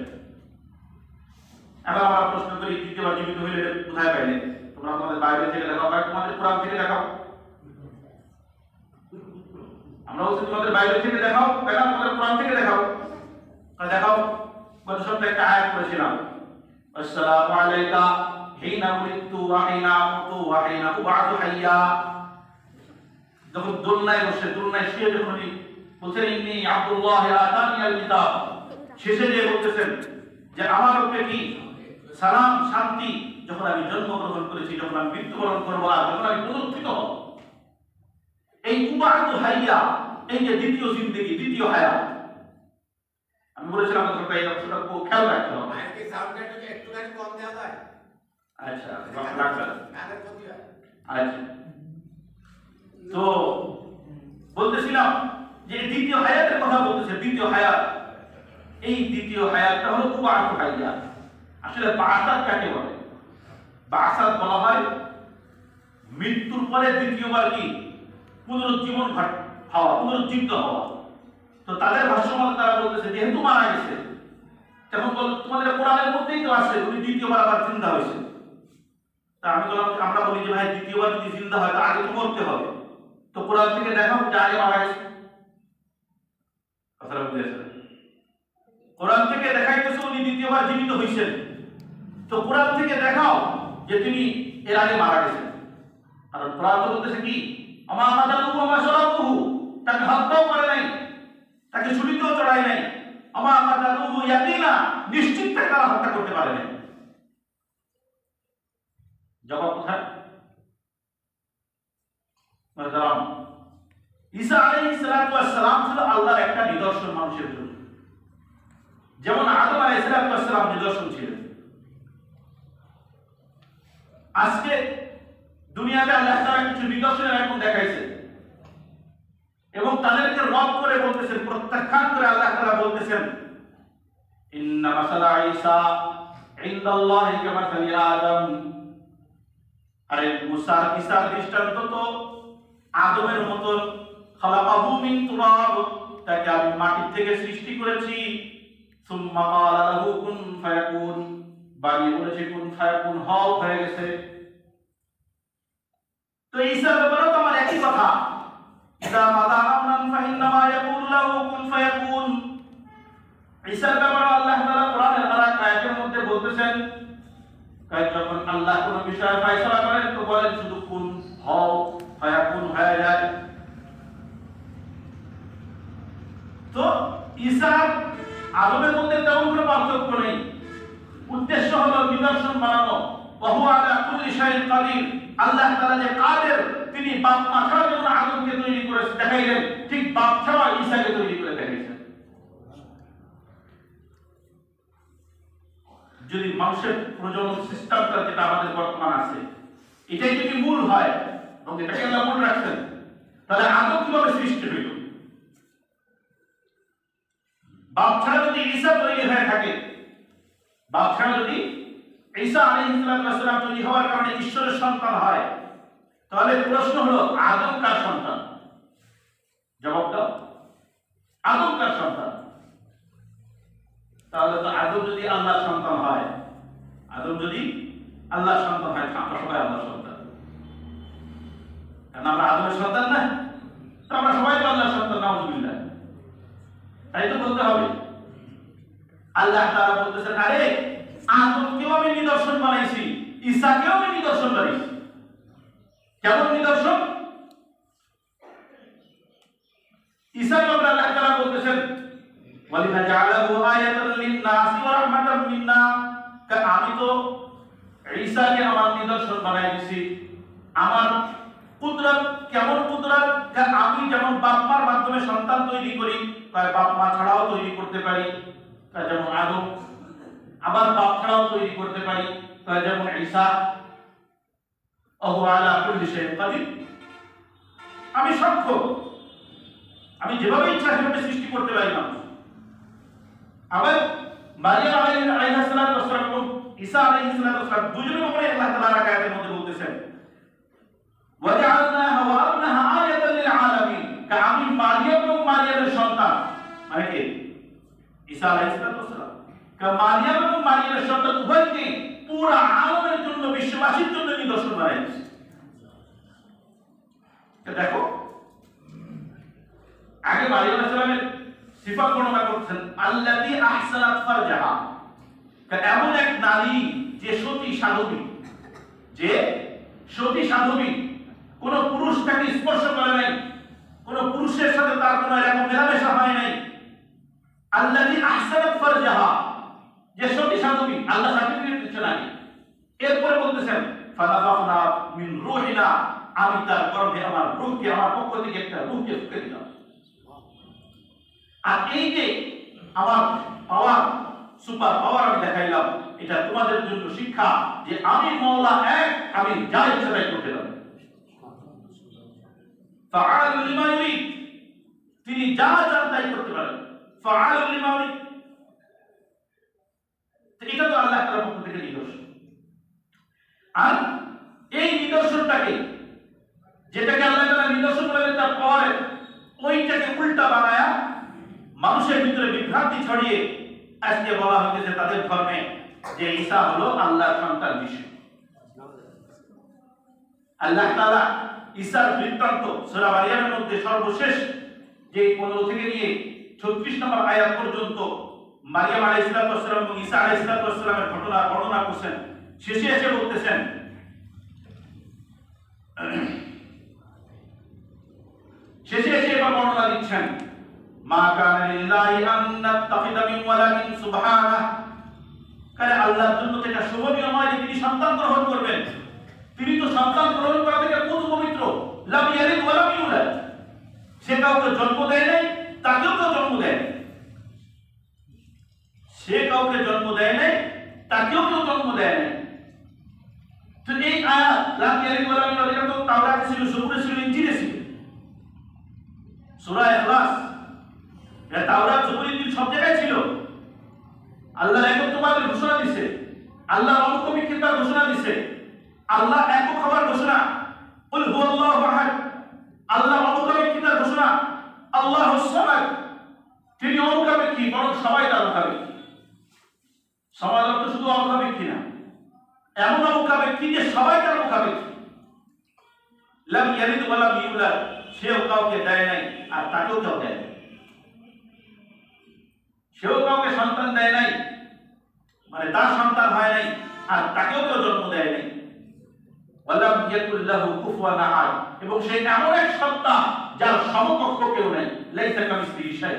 এখন আমরা প্রশ্ন করি, দ্বিতীয়বার জীবিত হইলে কোথায় পাইলে? তোমরা তোমাদের বাইবেল থেকে দেখাও, বা তোমাদের কোরআন থেকে দেখাও। আমরা বলছি তোমাদের বাইবেল থেকে দেখাও, তাই না? তোমাদের কোরআন থেকে দেখাও। দেখাও। গত সপ্তাহে একটা আয়াত পড়েছিলাম, আসসালামু আলাইকা হিনা উলিদতু ওয়া হিনা আমুতু ওয়া হিনা উবআসু হাইয়া। যখন দোলনায় বসে, দোলনায় শুয়ে যখন উনি বলছেন ইন্নী আব্দুল্লাহ আতানিয়াল কিতাব, শেষে যে বলতেছেন যে আমার উপরে কি সালাম শান্তি, যখন আমি জন্মগ্রহণ করেছি, যখন আমি মৃত্যুবরণ করবো, আর যখন আমি পুনরুত্থিত হব। এই উবআসু হাইয়া, এই যে দ্বিতীয় জিন্দেগি, দ্বিতীয় হায়াত। আমি বলেছিলাম আপনাদের এই অংশটা খুব খেয়াল রাখতে হবে। আজকে সাউন্ডটা একটুখানি কম দেওয়া যায়। আচ্ছা, রাখবেন। কানের ক্ষতি হয়। আচ্ছা, তো বলতেছিলাম যে দ্বিতীয় হায়াতের কথা বলতেছে। দ্বিতীয় হায়াত, এই দ্বিতীয় হায়াতটা হলো উবআসু হাইয়া। আসলে বাসাত কাকে বলে? বাসাত বলা হয় মৃত্যুর পরে দ্বিতীয়বার কি পুনরুজ্জীবন হওয়া, পুনরুজ্জীবিত হওয়া। তো তাদের ভাষ্যমতে তারা বলতেছে যেহেতু মারা গেছে, তখন তোমাদের কোরআনের মধ্যেই তো আছে উনি দ্বিতীয়বার আবার জিন্দা হয়েছে। তা আমি বললাম, আমরা বলি যে ভাই দ্বিতীয়বার যদি জিন্দা হয় তা আগে তো মরতে হবে। তো কোরআন থেকে দেখাও যে আগে মারা গেছে। কথাটা বুঝেছেন? কোরআন থেকে দেখাইতেছে উনি দ্বিতীয়বার জীবিত হয়েছেন। তো কোরআন থেকে দেখাও যে তিনি এর আগে মারা গেছেন। কারণ কোরআন তো বলতেছে কি আমা আমাদালুহু ওয়া শারাবুহু, তাকে হত্যাও করে নাই, তাকে ছুরিতেও চড়ায় নাই। আমা কাতালুহু ইয়াকিনা, নিশ্চিত তারা হত্যা করতে পারে না। জবাব কোথায়? ঈসা আলাইহিস সালাতু ওয়াস সালাম ছিল আল্লাহর একটা নিদর্শন মানুষের জন্য, যেমন আদম আলাইহিস সালাতু ওয়াস সালাম নিদর্শন ছিলেন। আজকে দুনিয়াতে আল্লাহ তাআলা কিছু নিদর্শন এখন দেখাইছে এবং তাদেরকে রদ করে বলতেছেন, প্রত্যাখ্যান করে আল্লাহ তাআলা বলতেছেন, ইন্না মাসালা ঈসা ইনদাল্লাহি কামাসালি আদম। আরে মুসা ঈসার দৃষ্টান্ত তো আদমের মতো, খালাকাহু মিন তুরাব, তাকে আমি মাটি থেকে সৃষ্টি করেছি, সুম্মা ক্বালা লাহু কুন ফায়াকুন, বানিয়ে বলেছি কুন ফায়াকুন, হও, হয়ে গেছে। তো ঈসার ব্যাপারেও তো আমার একই কথা, ইযা মাদা আমরান ফাইন্নামা ইয়াকুলু লাহু কুন ফায়াকুন। ঈসার ব্যাপারে আল্লাহ তাআলা কোরআনের আয়াতের মধ্যে বলতেছেন, যখন আল্লাহ কোন বিষয়ে ফয়সালা করেন তো বলেন শুধু কুন, হও, ফায়াকুন, হয়ে যায়। তো ঈসা আদমের মধ্যে তেমন কোনো পার্থক্য নেই। উদ্দেশ্য হলো নিদর্শন বানানো। ওয়াহু আলা কুল্লি শাইইন কাদির, আল্লাহ তাআলা যে কাদের, তিনি বাপ মা ছাড়া যেমন আদমকে তৈরি করে দেখাইলেন, ঠিক বাপ ছাড়া ঈসাকে তৈরি করে দেখাইছেন। যদি মানুষের প্রজনন সিস্টেমটা যেটা আমাদের বর্তমান আছে, এটাই যদি মূল হয় এবং এটাকে আল্লাহ মূল রাখছেন, তাহলে আদম কিভাবে সৃষ্টি হইল? বাপ ছাড়া যদি ঈসা তৈরি হয়ে থাকে, বাপ ছাড়া যদি ঈসা আলাইহিস সালাম তৈরি হওয়ার কারণে ঈশ্বরের সন্তান হয়, তাহলে প্রশ্ন হলো আদম কার সন্তান? জবাব দাও, আদম কার সন্তান? তাহলে তো আদম যদি আল্লাহর সন্তান হয়, আদম যদি আল্লাহর সন্তান হয়, আমরা সবাই আল্লাহর সন্তান। কারণ আমরা আদমের সন্তান না, তো আমরা সবাই তো আল্লাহর সন্তান, নাউযুবিল্লাহ। তাই তো বলতে হবে। আল্লাহ তাআলা বলতেছেন, আরে আদমকেও আমি নিদর্শন বানাইছি, ঈসাকেও আমি নিদর্শন বানাইছি। কেমন নিদর্শন? ঈসাকে আল্লাহ তাআলা বলতেছেন, ওয়ালিনাজআলাহু আয়াতাল লিন-নাসি ওয়া রাহমাতাম মিন্না, আমি তো ঈসাকে আমার নিদর্শন বানাই দিয়েছি। আমার কুদরত কেমন কুদরত? আমি যেমন বাপ মার মাধ্যমে সন্তান তৈরি করি, তাই বাপ মা ছাড়াও তৈরি করতে পারি, তাই যেমন আদম। আবার বাপ ছাড়াও তৈরি করতে পারি, তাই যেমন ঈসা। ওয়াহু আলা কুল্লি শাইইন কাদির, আমি সক্ষম, আমি যেভাবে ইচ্ছা সেভাবে সৃষ্টি করতে পারি মানুষ। আবার মারিয়াম আলাইহিস সালাম এবং ঈসা আলাইহিস সালাম দুজনের উপরে আল্লাহ তাআলা আয়াতের মধ্যে বলতেছেন, ওয়াজআলনাহা ওয়া আবনাহা আয়াতাল লিল আলামিন, আমি মারিয়াম এবং মারিয়ামের সন্তান, মানে কি ঈসা আলাইহিস সালাম, মারিয়াম এবং মারিয়ামের সন্তান উভয়কে পুরো আলমের জন্য, বিশ্ববাসীর জন্য নিদর্শন বানাইছে। দেখো, আগে মারিয়াম আলাইহিস সালামের সিফাত বর্ণনা করছেন, আল্লাতী আহসানাত ফারজাহা, এমন এক নারী যে সতী সাধবী, যে সতী সাধবী, কোন পুরুষ তাকে স্পর্শ করে নাই, কোন পুরুষের সাথে তার কোনো এরকম মেলামেশা হয় নাই। আল্লাতী আহসানাত ফারজাহা, যে সতী সাধবী, আল্লাহ সার্টিফিকেট দিচ্ছেন আগে। এরপরে বলতেছেন, ফানাফাখনা মিন রূহিনা, আমি তার গর্ভে আমার রূহকে, আমার পক্ষ থেকে একটা রূহকে ফুঁকে দিলাম। আর এই যে আমার পাওয়ার, সুপার পাওয়ার আমি দেখাইলাম, এটা তোমাদের জন্য শিক্ষা যে আমি মওলা এক, আমি যা ইচ্ছা তাই করতে পারি। ফাআলু লিমা ইউরিদ, তিনি যা চান তাই করতে পারেন। ফাআলু লিমা ইউরিদ, এটা তো আল্লাহ তাআলার পক্ষ থেকে নিদর্শন। আর এই নিদর্শনটাকে, যেটাকে আল্লাহ তাআলা নিদর্শন বলে তার পাওয়ারে, ওইটাকে উল্টা বানায়া মানুষের ভিতরে বিভ্রান্তি ছড়িয়ে আজকে বলা হইতেছে তাদের ধর্মে যে ঈসা হলো আল্লাহর সন্তান যিশু। আল্লাহ তাআলা ঈসার বৃত্তান্ত সূরা মারিয়ামের মধ্যে সর্বশেষ যে 15 থেকে নিয়ে 36 নম্বর আয়াত পর্যন্ত মারিয়াম আলাইহিস সালাম এবং ঈসা আলাইহিস সালামের ঘটনা বর্ণনা করছেন। শেষে এসে বলতেছেন, শেষে এসে এবার বর্ণনা দিচ্ছেন, মা কানা লিল্লাহি আন নাত্তাখিযা মিন ওয়ালাদিন সুবহানাহু, কারণ আল্লাহর জন্য এটা শোভনীয় নয় যে তিনি সন্তান গ্রহণ করবেন। তিনি তো সন্তান গ্রহণ করা থেকে কত পবিত্র। লাম ইয়ালিদ ওয়া লাম ইউলাদ, সে কাউকে জন্ম দেয় নাই, তাকেও কেউ জন্ম দেয় নাই। সে কাউকে জন্ম দেয় নাই, তাকেও কেউ জন্ম দেয় নাই। তো এই আয়াত লাম ইয়ালিদ ওয়া লাম ইউলাদ, এটা তো তাওরাতে ছিল, জবুরে ছিল, ইনজিলে ছিল। সূরা ইখলাস, এটা তাওরাত, জবুর, ইনজিল সব জায়গায় ছিল। আল্লাহ একত্ববাদের ঘোষণা দিয়েছে, আল্লাহ অমুখমিক্ষিতার ঘোষণা দিয়েছে, আল্লাহ একক হওয়ার ঘোষণা, কুল হুয়াল্লাহু আহাদ, আল্লাহ অমুখমিক্ষিতার ঘোষণা, আল্লাহুস সামাদ, তিনি অমুখাপেক্ষী, বরং সবাই তার মুখাপেক্ষী। সমাজ অর্থ শুধু অমুখাপেক্ষী না, এমন অমুখাপেক্ষী যে সবাই তার মুখাপেক্ষী। লাম ইয়ালিদ ওয়া লাম ইউলাদ, সেও কাউকে দেয় নাই আর তাকেও কেউ দেয় নাই। সেও কাউকে সন্তান দেয় নাই, মানে তার সন্তান হয় নাই, আর তাকেও কেউ জন্ম দেয় নাই। ওয়ালাম ইয়াকুল লাহু কুফুয়ান আহাদ, এবং সে এমন এক সত্তা যার সমকক্ষ কেউ নেই। লাইসা কামিসলিহি শাই,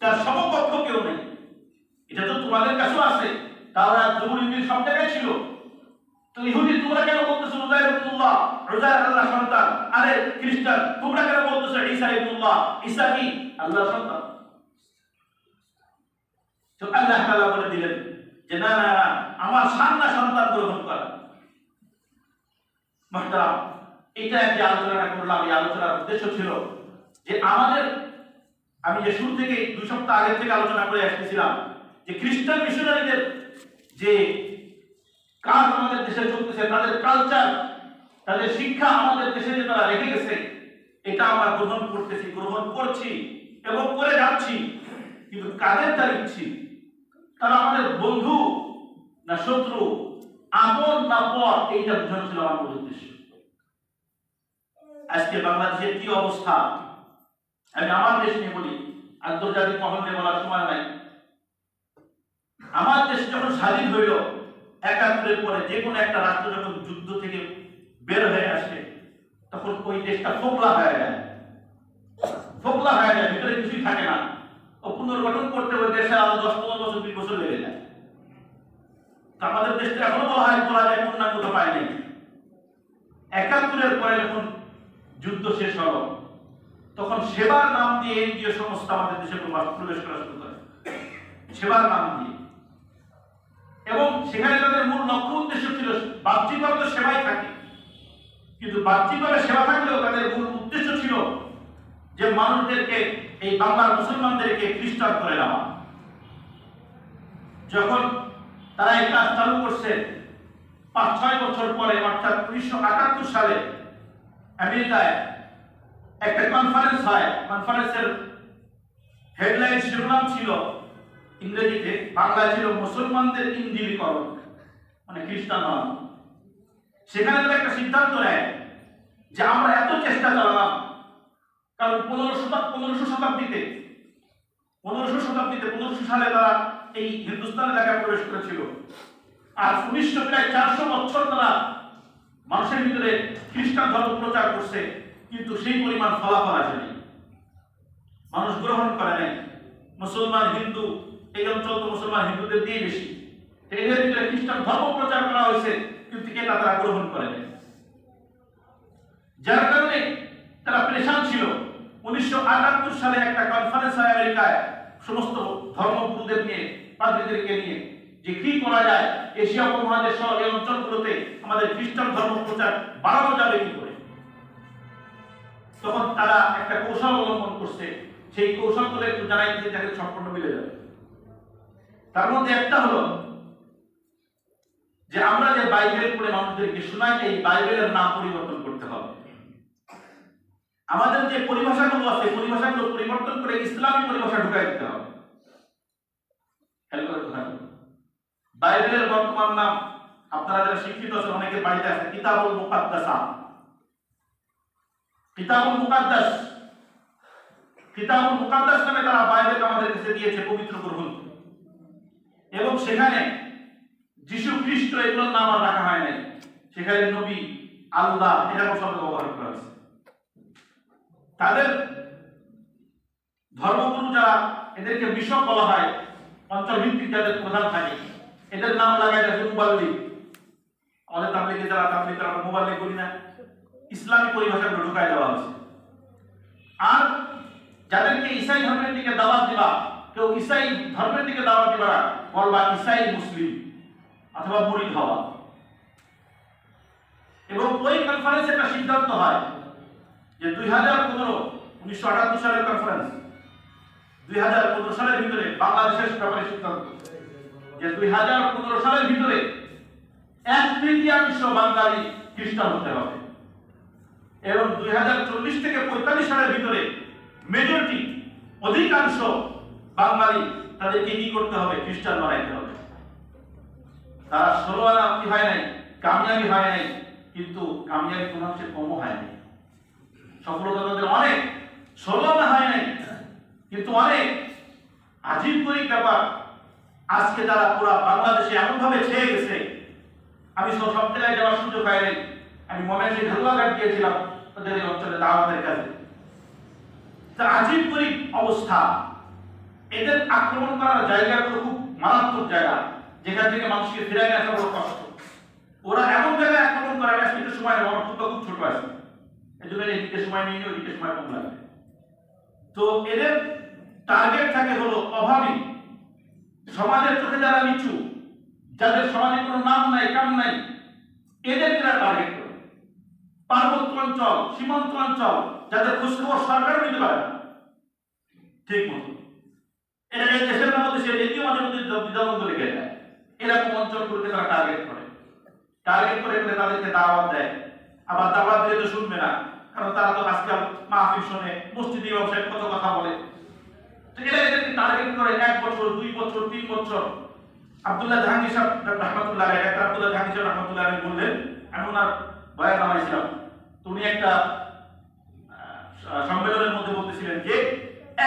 তার সমকক্ষ কেউ নেই। এটা তো তোমাদের কাছেও আছে, তাওরাত, জবুর, ইনজিল সব জায়গায় ছিল। তো ইহুদি তোমরা কেন বলতেছো উযাইর ইবনুল্লাহ, উযাইর আল্লাহর সন্তান? আরে খ্রিস্টান তোমরা কেন বলতেছো ঈসা ইবনুল্লাহ, ঈসা কি আল্লাহর সন্তান? তো আল্লাহ তাআলা বলে দিলেন যে না না না, আমার সান্না সন্তান গ্রহণ করা। মুহতারাম, এটা যে আলোচনা করলাম, এই আলোচনার উদ্দেশ্য ছিল যে আমাদের, আমি যে শুরু থেকে 2 সপ্তাহ আগে থেকে আলোচনা করে আসতেছিলাম যে খ্রিস্টান মিশনারিদের যে কাজ আমাদের দেশে চলতেছে, তাদের কালচার, তাদের শিক্ষা আমাদের দেশে যে তারা রেখে গেছে, এটা আমরা গ্রহণ করতেছি, গ্রহণ করছি এবং করে যাচ্ছি। কিন্তু কাদের দ্বারা ইচ্ছি, তারা আমাদের বন্ধু না শত্রু, আপন না পর, এইটা বোঝানো ছিল আমার মূল উদ্দেশ্য। আজকে বাংলাদেশের কি অবস্থা, আমি আমার দেশ নিয়ে বলি, আন্তর্জাতিক মহল নিয়ে বলার সময় নাই। আমার দেশ যখন স্বাধীন হইল, ৭১ পরে যে কোনো একটা রাষ্ট্র যখন যুদ্ধ থেকে বের হয়ে আসে, তখন ওই দেশটা ফোকলা হয়ে যায়, ফোকলা হয়ে যায়, ভিতরে কিছুই থাকে না। ও পুনর্গঠন করতে ওই দেশে আরো ১০-১৫ বছর, ২০ বছর লেগে যায়। আমাদের দেশটা এখনো বলা যায় পূর্ণাঙ্গতা পায় নাই। ৭১ পরে যখন যুদ্ধ শেষ হল, তখন সেবার নাম দিয়ে এনজিও সংস্থা আমাদের দেশে প্রবেশ করা শুরু করে, সেবার নাম দিয়ে। এবং সেখানে তাদের মূল লক্ষ্য উদ্দেশ্য ছিল, বাহ্যিকভাবে তো সেবাই থাকে, কিন্তু বাহ্যিকভাবে সেবা থাকলেও তাদের মূল উদ্দেশ্য ছিল যে মানুষদেরকে, এই বাংলার মুসলমানদেরকে খ্রিস্টান করে দেওয়া। যখন তারা এই কাজ চালু করছে, ৫-৬ বছর পরে, অর্থাৎ ১৯৭৮ সালে আমেরিকায় একটা কনফারেন্স হয়। কনফারেন্সের হেডলাইন, শিরোনাম ছিল ইংরেজিতে, বাংলায় ছিল মুসলমানদের ইনজিলীকরণ, মানে খ্রিস্টান হওয়া। সেখানে তারা একটা সিদ্ধান্ত নেয় যে আমরা এত চেষ্টা চালালাম, কারণ ১৫শো শতাব্দীতে ১৫০০ সালে তারা এই হিন্দুস্তান এলাকায় প্রবেশ করেছিল। আর ১৯০০ বছর তারা মানুষের ভিতরে খ্রিস্টান ধর্ম প্রচার করছে, কিন্তু সেই পরিমাণ ফলাফল আসেনি, মানুষ গ্রহণ করে নাই। মুসলমান হিন্দু, এই অঞ্চল তো মুসলমান হিন্দুদের দিয়ে বেশি, এদের ভিতরে খ্রিস্টান ধর্ম প্রচার করা হয়েছে, কিন্তু এটা তারা গ্রহণ করে নাই। যার কারণে তারা পেরেশান ছিল। ১৯৭৮ সালে একটা কনফারেন্স হয় আমেরিকায়, সমস্ত ধর্মগুরুদের নিয়ে, পাদ্রীদেরকে নিয়ে, যে কি করা যায়, এশিয়া উপমহাদেশ সহ এই অঞ্চলগুলোতে আমাদের খ্রিস্টান ধর্ম প্রচার বাড়ানো যাবে কি করে। তখন তারা একটা কৌশল অবলম্বন করছে, সেই কৌশলগুলো একটু জানাই দিতে যাতে সম্পূর্ণ মিলে যাবে। তার মধ্যে একটা হলো যে আমরা যে বাইবেল পড়ে মানুষদেরকে শোনাই, এই বাইবেলের নাম পরিবর্তন করতে হবে। আমাদের যে পরিভাষাগুলো আছে, পরিভাষাগুলো পরিবর্তন করে ইসলামী পরিভাষা ঢুকাই দিতে হবে। বাইবেলের বর্তমান নাম, আপনারা যারা শিক্ষিত আছেন, অনেকের বাড়িতে আছে, কিতাবুল মুকাদ্দাসা। কিতাবুল মুকাদ্দাস, কিতাবুল মুকাদ্দাস নামে তারা বাইবেল আমাদের কাছে দিয়েছে, পবিত্র গ্রন্থ। এবং সেখানে যিশু খ্রিস্ট এগুলোর নাম আর রাখা হয় নাই, সেখানে নবী, আল্লাহ, এরকম শব্দ ব্যবহার করা হয়েছে। তাদের ধর্মগুরু যারা, এদেরকে বিশপ বলা হয়, অঞ্চলভিত্তিক যাদের প্রধান থাকে, এদের নাম লাগায় যাচ্ছে মুবাল্লিগ। আমাদের তাবলিগে যারা তাবলিগ তারা মুবাল্লিগ বলি না, ইসলামী পরিভাষায় ঢুকায় দেওয়া হয়েছে। আর যাদেরকে ইসাই ধর্মের দিকে দাওয়াত দিবা, কেউ ইসাই ধর্মের দিকে দাওয়াত দিবা, বলবা ইসাই মুসলিম অথবা মুরিদ হওয়া। এবং ওই কনফারেন্সে একটা সিদ্ধান্ত হয় যে 1978 সালের কনফারেন্স, 2015 সালের ভিতরে বাংলাদেশের ব্যাপারে সিদ্ধান্ত যে 2015 সালের ভিতরে 1/3 বাঙালি খ্রিস্টান হতে হবে এবং 2040 থেকে 45 সালের ভিতরে মেজরিটি, অধিকাংশ বাঙালি তাদেরকে কি করতে হবে? খ্রিস্টান বানাইতে হবে। তারা 16 আনা কি হয় নাই, কামিয়াবি হয় নাই, কিন্তু কামিয়াবি কোন অংশে কমও হয় নাই। সফলতা তাদের অনেক, 16 আনা হয় নাই, কিন্তু অনেক আজীব করি ব্যাপার। আজকে তারা পুরো বাংলাদেশে এমন ভাবে ছেয়ে গেছে, আমি সব জায়গায় যাওয়ার সুযোগ হয় নাই। আমি ময়মনসিংহ ঢালুয়াঘাট গিয়েছিলাম তাদের এই অঞ্চলে দাওয়াতের কাজে। আজীব করি অবস্থা। এদের আক্রমণ করার জায়গাগুলো খুব মারাত্মক জায়গা, যেখান থেকে মানুষকে ফিরাই নিয়ে আসা বড় কষ্ট। ওরা এমন জায়গায় আক্রমণ করে, আজকে সময় নেই, আমার খুব ছোট আছে, এই জন্য এদিকে সময় নিয়ে ওদিকে সময় কম লাগবে। তো এদের টার্গেট থাকে হলো অভাবী, সমাজের চোখে যারা নিচু, যাদের সমাজে কোনো নাম নাই, কাম নাই, এদের এরা টার্গেট করে। পার্বত্য অঞ্চল, সীমান্ত অঞ্চল, যাদের খোঁজখবর সরকার নিতে পারে না ঠিক মতো, এরা এই দেশের মধ্যে সে দ্বিতীয় মাঝে মধ্যে দ্বিধাদ্বন্দ্ব লেগে যায়। এরকম অঞ্চলগুলোকে তারা টার্গেট করে তাদেরকে দাওয়াত দেয়। আবার দাওয়াত দিলে তো শুনবে না, কারণ তারা তো আজকাল মাহফিল শুনে, মসজিদে ব্যবসায় কত কথা বলে। তো এরা এদেরকে টার্গেট করে 1 বছর, 2 বছর, 3 বছর। আব্দুল্লাহ জাহাঙ্গীর সাহেব রহমাতুল্লাহ আলাইহি, ডাক্তার আব্দুল্লাহ জাহাঙ্গীর সাহেব রহমাতুল্লাহ আলাইহি বললেন, আমি ওনার বয়ান নামাইছিলাম, তো উনি একটা সম্মেলনের মধ্যে বলতেছিলেন যে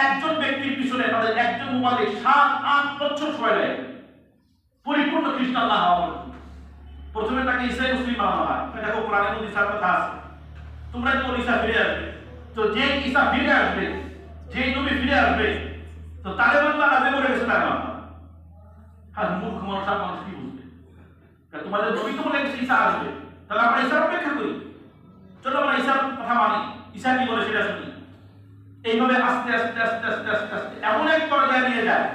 একজন ব্যক্তির পিছনে তাদের একজন মুবাল্লিগ 7-8 বছর সময় লাগে পরিপূর্ণ খ্রিস্টান না হওয়া পর্যন্ত। প্রথমে তাকে ইসাই মুসলিম বানানো হয়। দেখো কোরআনে মধ্যে ইসার কথা আছে, তোমরা যখন ঈসা ফিরে আসবে, তো যে ঈসা ফিরে আসবে, যে নবী ফিরে আসবে, তো তারে মানবা না, যে মরে গেছে তারে মানবা। আর মূর্খ মানুষ আর মানুষ কি বুঝবে? তোমাদের নবী তো বলে গেছে ঈসা আসবে, তাহলে আমরা ঈসার অপেক্ষা করি, চলো আমরা ঈসার কথা মানি, ঈসা কি বলে সেটা শুনি। এইভাবে আস্তে আস্তে আস্তে আস্তে আস্তে আস্তে এমন এক পর্যায়ে নিয়ে যায়,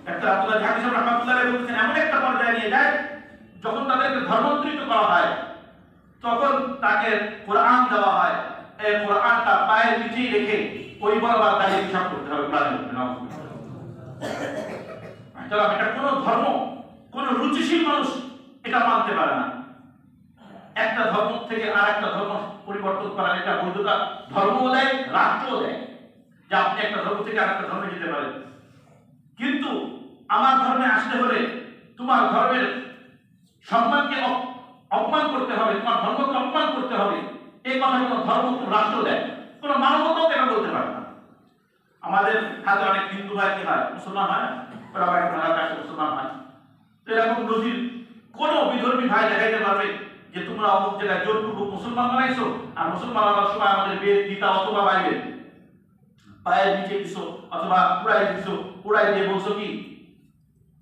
ডাক্তার আব্দুল্লাহ জাহাঙ্গীর সাহেব রহমাতুল্লাহ আলাইহি বলছেন, এমন একটা পর্যায়ে নিয়ে যায় যখন তাদেরকে ধর্মান্তরিত করা হয়, তখন তাকে কোরআন দেওয়া হয়, এই কোরআনটা পায়ের নিচেই রেখে ওই বরাবর দাঁড়িয়ে হিসাব করতে হবে কোরআনের উপরে। চলো, এটা কোন ধর্ম, কোন রুচিশীল মানুষ এটা মানতে পারে না। একটা ধর্ম থেকে আর একটা ধর্ম পরিবর্তন করার এটা বৈধতা ধর্মও দেয়, রাষ্ট্রও দেয়, যে আপনি একটা ধর্ম থেকে আর একটা ধর্মে যেতে পারেন। কিন্তু আমার ধর্মে আসতে হলে তোমার ধর্মের সম্মানকে অপমান করতে হবে, তোমার ধর্মকে অপমান করতে হবে, এই কথা কোনো ধর্ম, কোনো রাষ্ট্র দেয়, কোনো মানবতাও কেন বলতে পারে না। আমাদের হাতে অনেক হিন্দু ভাই কি হয়, মুসলমান হয় না, ওরা ভাই কাছে মুসলমান হয়। তো এরকম নদীর কোন বিধর্মী ভাই দেখাইতে পারবে যে তোমরা অমুক জায়গায় জোরপূর্বক মুসলমান বানাইছো, আর মুসলমান হওয়ার সময় আমাদের বেদ, গীতা অথবা বাইবেল পায়ের নিচে দিছো অথবা পুরাই দিয়ে বলছো কি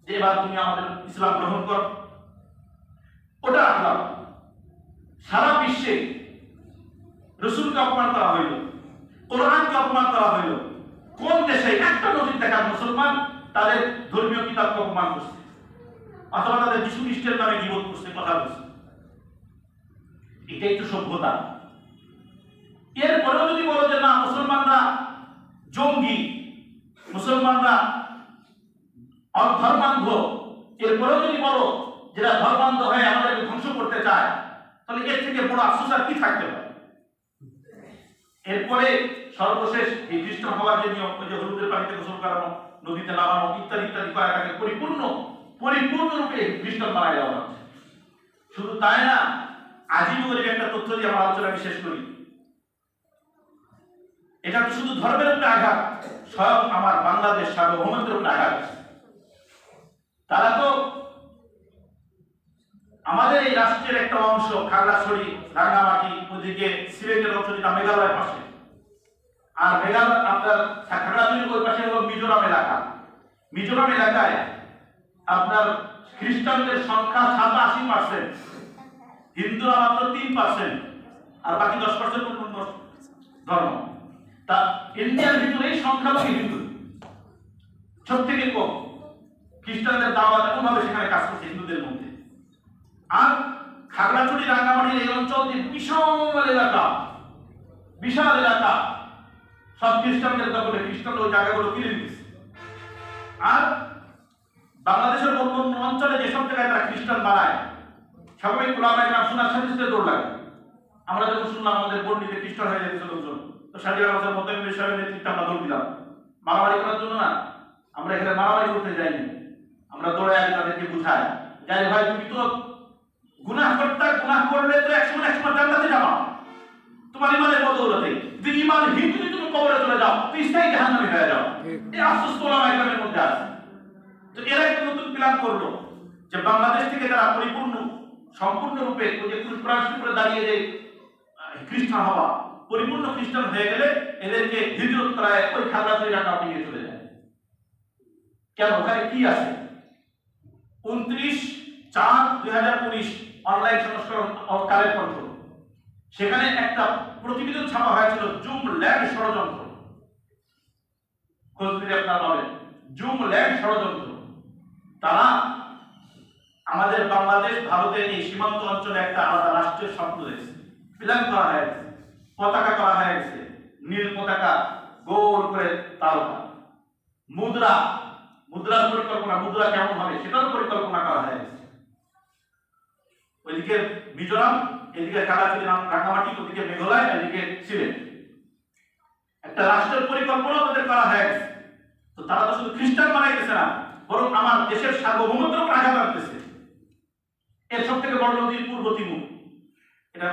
যে এবার তুমি আমাদের ইসলাম গ্রহণ করো, ওটা রাখলাম। সারা বিশ্বে রসুলকে অপমান করা হইল, কোরআনকে অপমান করা হইল, কোন দেশে একটা নজির দেখার মুসলমান তাদের ধর্মীয় কিতাবকে অপমান করছে অথবা তাদের যীশু খ্রিস্টের নামে গীবত করছে, কথা বলছে? এটাই তো সভ্যতা। এরপরেও যদি বলো যে না মুসলমানরা জঙ্গি, মুসলমানরা ধর্মান্ধ, এরপরেও যদি বলো যেটা ধর্মান্ধ হয়ে আমাদেরকে ধ্বংস করতে চায়, তাহলে এর থেকে বড় আফসোস আর কি থাকতে পারে? এরপরে সর্বশেষ এই খ্রিস্টান হওয়ার যে নিয়ম, ওই যে হলুদের পানিতে গোসল করানো, নদীতে নামানো ইত্যাদি ইত্যাদি করা, তাকে পরিপূর্ণরূপে খ্রিস্টান বানায় দেওয়া হচ্ছে। শুধু তাই না, আজীবনের একটা তথ্য দিয়ে আমরা আলোচনা বিশেষ করি। এটা তো শুধু ধর্মের উপরে আঘাত, স্বয়ং আমার বাংলাদেশ সার্বভৌমত্বের উপরে আঘাত। তারা তো আমাদের এই রাষ্ট্রের একটা অংশ, খাগড়াছড়ি, রাঙ্গামাটি, ওদিকে সিলেটের অংশ, যেটা মেঘালয়ের পাশে, আর মেঘালয় আপনার খাগড়াছড়ির ওই পাশে হলো মিজোরাম এলাকা। মিজোরাম এলাকায় আপনার খ্রিস্টানদের সংখ্যা 87%, হিন্দুরা মাত্র 3%, আর বাকি 10% অন্য ধর্ম। তা ইন্ডিয়ার ভিতরে সংখ্যালঘু হিন্দু সব থেকে কম। খ্রিস্টানদের দাওয়াত এমনভাবে সেখানে কাজ করছে হিন্দুদের মধ্যে। আর খাগড়াছড়ি রাঙ্গামাটির এই অঞ্চলটি বিশাল এলাকা সব খ্রিস্টানদের দখলে। খ্রিস্টানরা ওই জায়গাগুলো কিনে নিচ্ছে। আর বাংলাদেশের অন্য অঞ্চলে যেসব জায়গায় তারা খ্রিস্টান বানায়, স্বাভাবিক ওলামায়ে কেরাম শোনার সাথে সাথে দৌড় লাগে। আমরা যখন শুনলাম আমাদের পণ্ডিতে খ্রিস্টান হয়ে গেছে লোকজন, তো সাজিয়া আমাদের মোতামিম সাহেবের নেতৃত্বে আমরা দৌড় দিলাম। মারামারি করার জন্য না, আমরা এখানে মারামারি করতে যাইনি। আমরা দৌড়ে আগে তাদেরকে বুঝাই, যাই ভাই তুমি তো গুনাহ করলে তো একসময় জান্নাতে যাবা, তোমার ইমানের বদৌলতে। যদি ইমানহীন যদি তুমি কবরে চলে যাও, তো স্থায়ী জাহান্নামে হয়ে যাও। এই আফসোস ওলামায়ে কেরামের মধ্যে আছে। তো এরা একটা নতুন প্ল্যান করলো যে বাংলাদেশ থেকে যারা সম্পূর্ণরূপে ওই যে কুরআনের উপরে দাঁড়িয়ে যে খ্রিস্টান হওয়া, পরিপূর্ণ খ্রিস্টান হয়ে গেলে এদেরকে হিজরত করায় ওই খাগড়াছড়ি এলাকা নিয়ে চলে যায়। কেন? ওখানে কি আছে? 29/4/2019 অনলাইন সংস্করণ কালের কণ্ঠ, সেখানে একটা প্রতিবেদন ছাপা হয়েছিল জুম ল্যান্ড ষড়যন্ত্র। খোঁজ দিলে আপনারা পাবেন জুম ল্যান্ড ষড়যন্ত্র। তারা আমাদের বাংলাদেশ ভারতের এই সীমান্ত অঞ্চলে একটা আলাদা রাষ্ট্রের স্বপ্ন দেখছে, প্ল্যান করা হয়েছে, পতাকা করা হয়েছে, নীল পতাকা, গোল করে তারকা, মুদ্রার পরিকল্পনা, মুদ্রা কেমন হবে সেটার পরিকল্পনা করা হয়েছে। ওইদিকে মিজোরাম, এদিকে খাগড়াছড়ি রাঙ্গামাটি, ওদিকে মেঘালয়, এদিকে সিলেট, একটা রাষ্ট্রের পরিকল্পনা তাদের করা হয়েছে। তো তারা তো শুধু খ্রিস্টান বানাইতেছে না, বরং আমার দেশের সার্বভৌমত্বের উপর আঘাত আনতেছে। এর সব থেকে বড় নদী পূর্ব তিমুর, এটা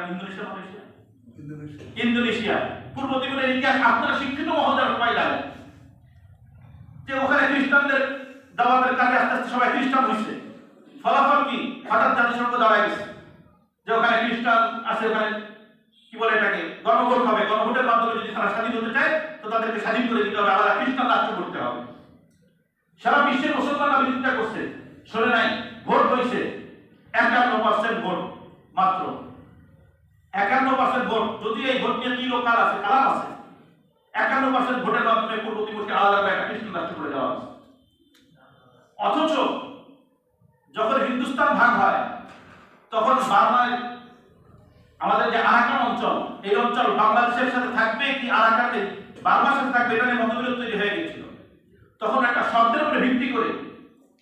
ইন্দোনেশিয়া। পূর্ব তিমুরের ইতিহাস আপনারা শিক্ষিত মহোদয় সবাই জানেন যে ওখানে খ্রিস্টানদের দাওয়াতের কাজে আস্তে আস্তে সবাই খ্রিস্টান হয়েছে। ফলাফল কি? হঠাৎ জাতিসংঘ দাঁড়ায় গেছে যে ওখানে খ্রিস্টান আছে, ওখানে কি বলে এটাকে গণভোট হবে, গণভোটের মাধ্যমে যদি তারা স্বাধীন হতে চায় তো তাদেরকে স্বাধীন করে দিতে হবে, আলাদা খ্রিস্টান রাষ্ট্র করতে হবে। সারা বিশ্বের মুসলমানরা বিরোধিতা করছে, শোনে নাই। ভোট হয়েছে 51% ভোট, মাত্র 51% ভোট। যদি এই ভোট নিয়ে কি লোকাল আছে, কালাম আছে, 51% ভোটের মাধ্যমে পূর্ব তিমুরকে আলাদা করে একটা খ্রিস্টান রাষ্ট্র করে দেওয়া হয়েছে। অথচ যখন হিন্দুস্তান ভাগ হয় তখন বার্মায় আমাদের যে আরাকান অঞ্চল, এই অঞ্চল বাংলাদেশের সাথে থাকবে কি আরাকানে বার্মার সাথে থাকবে, এটা নিয়ে মতবিরোধ তৈরি হয়ে গিয়েছিল। তখন একটা শর্তের উপরে ভিত্তি করে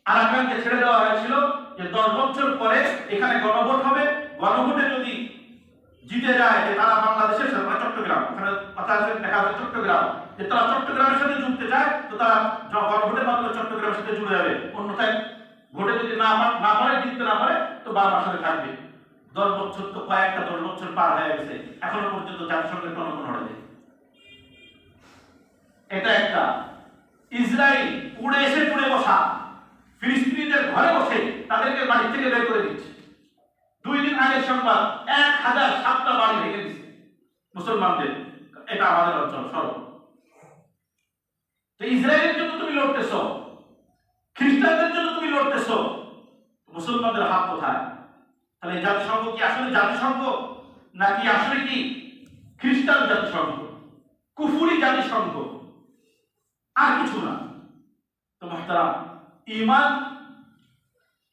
আরাকানকে ছেড়ে দেওয়া হয়েছিল যে 10 বছর পরে এখানে গণভোট হবে, গণভোটে যদি জিতে যায় যে তারা বাংলাদেশের সাথে, চট্টগ্রাম, ওখানে কথা আছে দেখা আছে চট্টগ্রাম, যে তারা চট্টগ্রামের সাথে যুক্তে চায় তো তারা গণভোটের মাধ্যমে চট্টগ্রামের সাথে জুড়ে যাবে। অন্যথায় ভোটে যদি না পারে, জিততে না পারে তো বার্মার সাথে থাকবে। 10 বছর তো কয়েকটা 10 বছর পার হয়ে গেছে, এখনো পর্যন্ত জাতিসংঘের কোনো নড়ে। এটা একটা। ইসরায়েল উড়ে এসে টুড়ে বসা ফিলিস্তিনিদের ঘরে বসে তাদেরকে বাড়ি থেকে বের করে দিচ্ছে। 2 দিন আগের সংবাদ 1007টা বাড়ি ভেঙে দিচ্ছে মুসলমানদের। এটা আমাদের অঞ্চল সরব। তো ইসরায়েলের জন্য তুমি লড়তেছো, খ্রিস্টানদের জন্য তুমি লড়তেছো, মুসলমানদের হাত কোথায়? তাহলে জাতিসংঘ কি আসলে জাতিসংঘ, নাকি আসলে কি খ্রিস্টান জাতিসংঘ, কুফুরি জাতিসংঘ, আর কিছু না? তো মুহতারাম,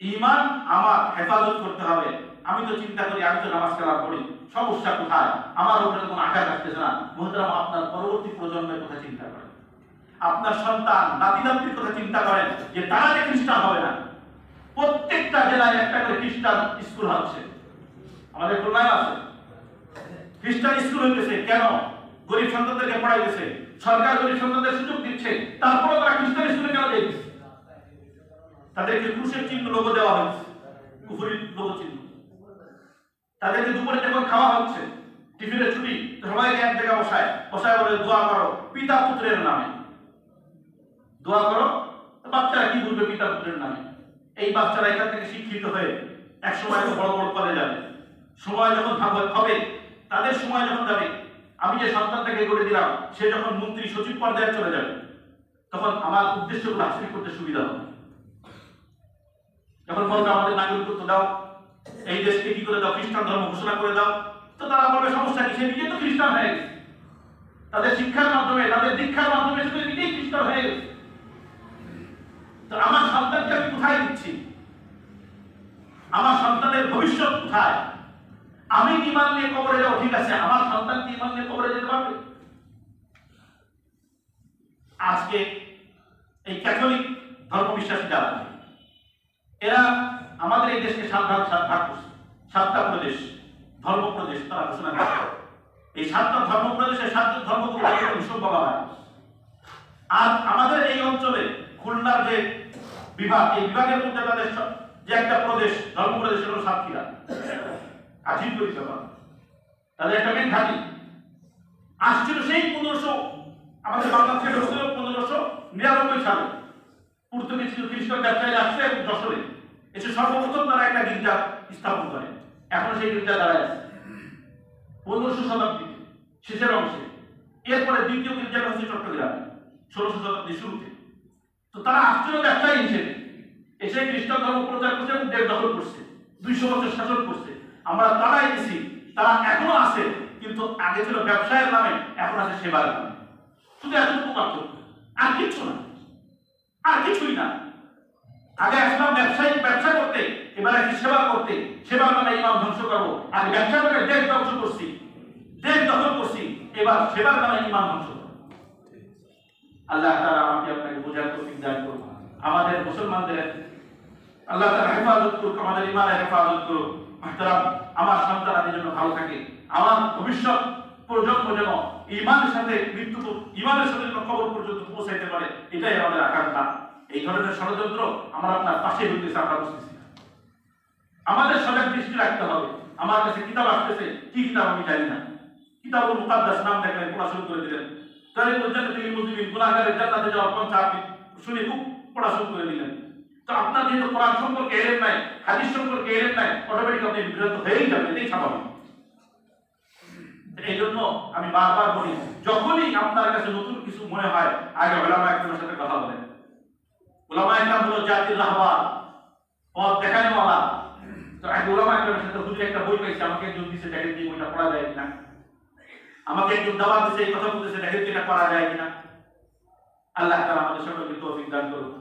ঈমান আমার হেফাজত করতে হবে। আমি তো চিন্তা করি, আমি তো নামাজ কালাম পড়ি, সমস্যা কোথায়? আমার উপরে কোনো আঘাত আসতেছে না। মুহতারাম, আপনার পরবর্তী প্রজন্মের কথা চিন্তা করেন, আপনার সন্তান নাতি নাতনির কথা চিন্তা করেন যে তারা যে খ্রিস্টান হবে না। প্রত্যেকটা জেলায় একটা করে খ্রিস্টান স্কুল হচ্ছে, আমাদের খুলনায় আছে খ্রিস্টান স্কুল হইতেছে। কেন? গরিব সন্তানদেরকে পড়াইতেছে, সরকার গরিব সন্তানদের সুযোগ দিচ্ছে, তারপরে তারা খ্রিস্টান স্কুলে কেন যাইতেছে? তাদেরকে ক্রুশের চিহ্ন লোগো দেওয়া হচ্ছে, কুফুরির লোগো চিহ্ন। তাদেরকে দুপুরে যখন খাওয়া হচ্ছে, টিফিনের ছুটি, সবাইকে এক জায়গায় বসায় বলে দোয়া করো পিতা পুত্রের নামে, দোয়া করো। বাচ্চারা কি বুঝবে পিতা পুত্রের নামে? এই বাচ্চারা এখান থেকে শিক্ষিত হয়ে এক সময় তো বড় বড় পদে যাবে। সময় যখন হবে, তাদের সময় যখন যাবে, আমি যে সন্তানটাকে গড়ে দিলাম সে যখন মন্ত্রী সচিব পর্যায়ে চলে যাবে তখন আমার উদ্দেশ্যগুলো হাসিল করতে সুবিধা হবে। যখন বলবে আমাদের নাগরিকত্ব দাও, এই দেশকে কি করে দাও, খ্রিস্টান ধর্ম ঘোষণা করে দাও, তো তারা বলবে সমস্যা কি, সে নিজে তো খ্রিস্টান হয়ে গেছে, তাদের শিক্ষার মাধ্যমে তাদের দীক্ষার মাধ্যমে সে নিজেই খ্রিস্টান হয়ে গেছে। তো আমার সন্তানকে আমি কোথায় দিচ্ছি? আমার সন্তানের ভবিষ্যৎ কোথায়? আমি ঈমান নিয়ে কবরে যাবো, ঠিক আছে, আমার সন্তান কি ঈমান নিয়ে কবরে যেতে পারবে? আজকে এই ক্যাথলিক ধর্ম বিশ্বাসী যারা এরা আমাদের এই দেশকে সাত ভাগ করছে, 7টা প্রদেশ, ধর্ম প্রদেশ তারা ঘোষণা করে। এই 7টা ধর্ম প্রদেশে 7টা ধর্মগুলো ভীষণ বলা হয়। আর আমাদের এই অঞ্চলে খুলনার যে বিভাগ, এই বিভাগের মধ্যে তাদের যে একটা প্রদেশ, ধর্ম প্রদেশ, হলো সাতক্ষীরা, কাঠিন পরিষেবা, তাদের একটা মেন ঘাঁটি আসছিল সেই 1500 আমাদের বাংলাদেশে ঢুকছিল 1599 সালে। পর্তুগিজ খ্রিস্টান ব্যবসায়ী আসছে এবং যশোরে এসে সর্বপ্রথম তারা একটা গির্জা স্থাপন করে। এখন সেই গির্জা দাঁড়ায় আছে 1500 শতাব্দীতে শেষের অংশে। এরপরে দ্বিতীয় গির্জাটা হচ্ছে চট্টগ্রামে 1600 শতাব্দীর শুরুতে। তো তারা আসছিল ব্যবসায়ী হিসেবে, এসে খ্রিস্টান ধর্ম প্রচার করছে এবং দেশ দখল করছে, 200 বছর শাসন করছে। আমরা তারাই দিছি, তারা এখনো আছে, কিন্তু আগে ছিল ব্যবসায়ের নামে, এখন আছে সেবার নামে। শুধু এতটুকু পার্থক্য, আর কিছু না, আর কিছুই না। আগে আসলাম ব্যবসা করতে, এবার আসি সেবা করতে। সেবার নামে ইমাম ধ্বংস করবো। আগে ব্যবসা করে দেশ ধ্বংস করছি, দেশ দখল করছি, এবার সেবার নামে ইমাম ধ্বংস করবো। আল্লাহ তাআলা আমাকে আপনাকে বোঝার তৌফিক দান করুন। আমাদের মুসলমানদের আল্লাহ তাআলা হেফাজত করুক, আমাদের ইমানের হেফাজত করুক। মুহতারাম, আমার সন্তানদের জন্য ভালো থাকে, আমার ভবিষ্যৎ প্রজন্ম যেন ইমানের সাথে ইমানের সাথে কবর পর্যন্ত পৌঁছাইতে পারে, এটাই আমাদের আকাঙ্ক্ষা। এই ধরনের ষড়যন্ত্র আমরা আপনার পাশে হইতেছে, আমরা বুঝতেছি। আমাদের সজাগ দৃষ্টি রাখতে হবে। আমার কাছে কিতাব আসতেছে, কি কিতাব আমি জানি না, কিতাবুল মুকাদ্দাস নাম দেখলেন, পড়া শুরু করে দিলেন। তারিকুল জান্নাতিল মুজরিমিন, গুনাহগারের জান্নাতে যাওয়ার পন্থা আপনি শুনে খুব পড়া শুরু করে দিলেন। তো আপনার যেহেতু কোরআন সম্পর্কে এলেন নাই, হাদিস সম্পর্কে এলেন নাই, অটোমেটিক আপনি বিভ্রান্ত হয়েই যাবেন, এটাই স্বাভাবিক। এই জন্য আমি বারবার বলি, যখনই আপনার কাছে নতুন কিছু মনে হয়, আগে উলামা একরামের সাথে কথা বলেন। উলামা একরাম হলো জাতির রাহবার, পথ দেখানোওয়ালা। তো আগে উলামা একরামের সাথে, হুজুর একটা বই পাইছি, আমাকে একজন দিছে, দেখেন যে বইটা পড়া যায় কিনা, আমাকে একজন দাওয়াত দিছে, এই কথা বলতেছে, দেখেন এটা করা যায় কিনা। আল্লাহ তাআলা আমাদের সকলকে তৌফিক দান করুন।